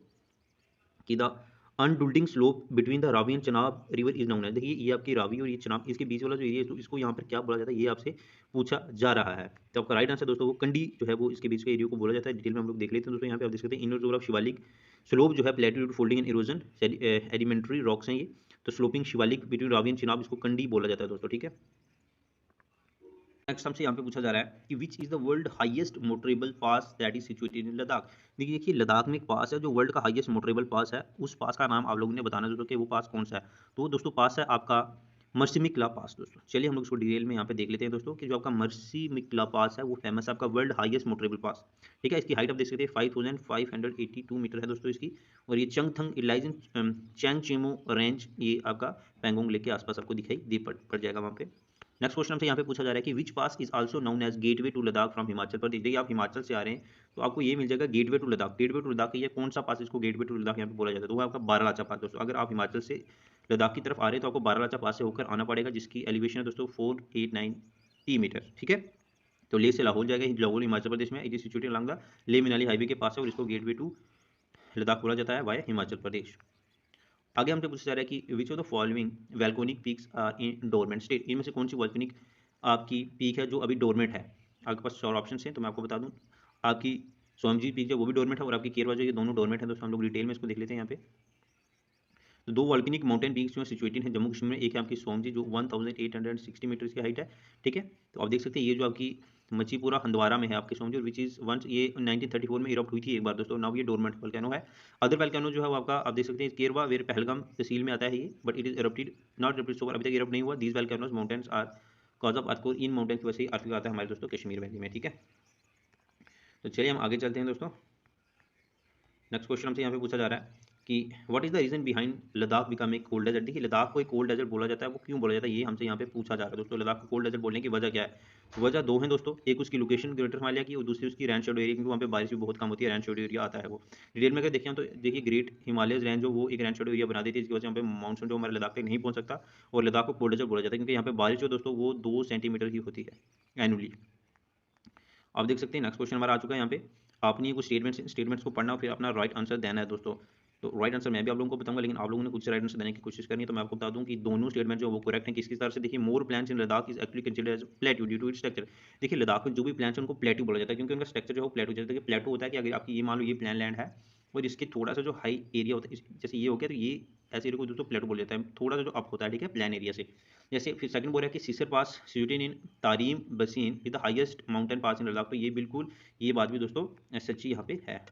Speaker 1: कि the undulating slope between the Ravi and Chenab river is known है। देखिए ये आपकी रावी और ये चनाब इसके बीच वाला जो एरिया है तो इसको यहाँ पर क्या बोला जाता है ये आपसे पूछा जा रहा है। तो आपका राइट आंसर दोस्तों वो कंडी जो है वो इसके बीच के एरिया को बोला जाता है। डिटेल में हम लोग देख लेते हैं दोस्तों। यहाँ पे आप देख सकते हैं इनर जोर ऑफ शिवालिक स्लोप जो है प्लेट्यूड फोल्डिंग एंड इरोजन एडिमेंट्री रॉक्स हैं ये। तो sloping Shivalik between Ravi and Chenab इसको कंडी बोला जाता है दोस्तों, ठीक है। नेक्स्ट हमसे यहाँ पे पूछा जा रहा है कि which is the world highest motorable pass that is situated in Ladakh. देखिए लद्दाख में एक पास है जो वर्ल्ड का हाईएस्ट मोटरेबल पास है, उस पास का नाम आप लोगों ने बताना दोस्तों कि वो पास कौन सा है। तो वो दोस्तों पास है आपका मर्सिमिकला पास दोस्तों। चलिए हम लोग इसको डिटेल में यहाँ पे देख लेते हैं दोस्तों कि जो आपका मर्सिमिकला पास है वो फेमस है आपका वर्ल्ड हाईएस्ट मोटरेबल पास, ठीक है। इसकी हाइट आप देख सकते हैं 5582 मीटर है दोस्तों इसकी। और ये चंगथंग इलाइज इन चैंगचेमो रेंज, ये आपका पैंगोंग लेक के आसपास आपको दिखाई दे पड़ जाएगा वहाँ पे। नेक्स्ट क्वेश्चन हमसे यहाँ पे पूछा जा रहा है कि which pass is also known as gateway to Ladakh from Himachal Pradesh. देखिए आप हिमाचल से आ रहे हैं तो आपको ये मिल जाएगा gateway to Ladakh. Gateway to Ladakh ये कौन सा पास इसको गेटवे टू लद्दाख यहाँ पे बोला जाता है, तो वो आपका बारालाचा पास दोस्तों। अगर आप हिमाचल से लद्दाख की तरफ आ रहे हैं तो आपको बारालाचा पास से होकर आना पड़ेगा, जिसकी एलिवेशन है दोस्तों 489 मीटर, ठीक है। तो लेह से लाहौर जाएगा, लाहौर हिमाचल प्रदेश में, it is situated along the Leh Manali highway के पास है, और इसको गेटवे टू लद्दाख बोला जाता है वाया हिमाचल प्रदेश। आगे हमसे पूछा जा रहा है कि which of the following volcanic peaks are in dormant state. इनमें से कौन सी वॉल्केनिक आपकी पीक है जो अभी डोरमेंट है। आपके पास 4 ऑप्शन हैं, तो मैं आपको बता दूं आपकी सोमजी पीक जो वो भी डोरमेंट है, और आपकी केरवा जो ये दोनों डोरमेंट है दोस्तों। हम लोग डिटेल में इसको देख लेते हैं यहाँ पे। तो 2 वॉल्केनिक माउंटेन पीक्स जो सिचुएटेड है जम्मू कश्मीर में, एक है आपकी सोमजी जो 1860 मीटर की हाइट है, ठीक है। तो आप देख सकते हैं ये जो आपकी मचीपुरा हंदवारा में है आपकी सोमजी, विच इज वंस ये 1934 में इरप्ट हुई थी एक बार दोस्तों। नाउ ये डोरमेंट वोल्केनो है। अदर वोल्केनो जो है वो आपका आप देख सकते हैं केरवा वेर पहलगाम तहसील में आता है ये, but it is erupted not erupted so अभी तक इरप्ट नहीं हुआ। These volcanoes mountains are cause of earthquake, इन माउंटेन की वजह से अर्थक्वेक आता है हमारे दोस्तों कश्मीर वैली में, ठीक है। तो चलिए हम आगे चलते हैं दोस्तों। नेक्स्ट क्वेश्चन हमसे यहाँ पे पूछा जा रहा है कि what is the reason behind Ladakh become एक कोल्ड डेजर्ट। देखिए लद्दाख को एक कोल्ड डेजर्ट बोला जाता है, वो क्यों बोला जाता है ये हमसे यहाँ पे पूछा जा रहा है दोस्तों। लद्दाख को कोल्ड डेजर्ट बोलने की वजह क्या है। वजह 2 हैं दोस्तों, एक उसकी लोकेशन ग्रेटर हिमालय की, और दूसरी उसकी रैन शेडो एरिया, क्योंकि वहाँ पे बारिश भी बहुत कम होती है, रैन शेडो एरिया आता है वो। डिटेल में अगर देखें तो देखिए ग्रेट हिमालयज रेंज जो वो एक रैन शेडो एरिया बना देती है, इसकी वजह से यहाँ पे मानसून जो हमारे लद्दाख तक नहीं पहुँच सकता, और लद्दाख को कोल्ड डेजर्ट बोला जाता है क्योंकि यहाँ पे बारिश जो दोस्तों वो 2 सेंटीमीटर की होती है एनुअली। आप देख सकते हैं नेक्स्ट क्वेश्चन हमारा आ चुका है यहाँ पे। आपने कुछ स्टेटमेंट्स को पढ़ना और फिर अपना राइट आंसर देना है दोस्तों। तो राइट आंसर मैं भी आप लोगों को बताऊंगा, लेकिन आप लोगों ने खुद से राइट आंसर देने की कोशिश करनी है। तो मैं आपको बता दूं कि दोनों स्टेटमेंट जो वो करेक्ट हैं। किसकी तरफ से? देखिए, more plains in Ladakh is actually considered as plateau due to its structure. देखिए, लद्दाख में जो भी प्लान्स है उनको प्लेट्यू बोला जाता है, क्योंकि उनका स्ट्रक्चर जो है वो प्लेट्यू जैसे। देखिए, प्लेट्यू होता है कि अगर आपकी ये मान लो ये प्लेन लैंड है और इसके थोड़ा सा जो हाई एरिया होता है, जैसे ये हो गया, तो ये ऐसे एरिया को दोस्तों प्लेट्यू बोला जाता है, थोड़ा सा जो अप होता है, ठीक है, प्लान एरिया से। जैसे फिर सेकंड बोल रहा है कि सीसर पास situated in Tarim basin is the highest mountain pass in Ladakh. तो ये बिल्कुल, ये बात भी दोस्तों सच्ची यहाँ पे है।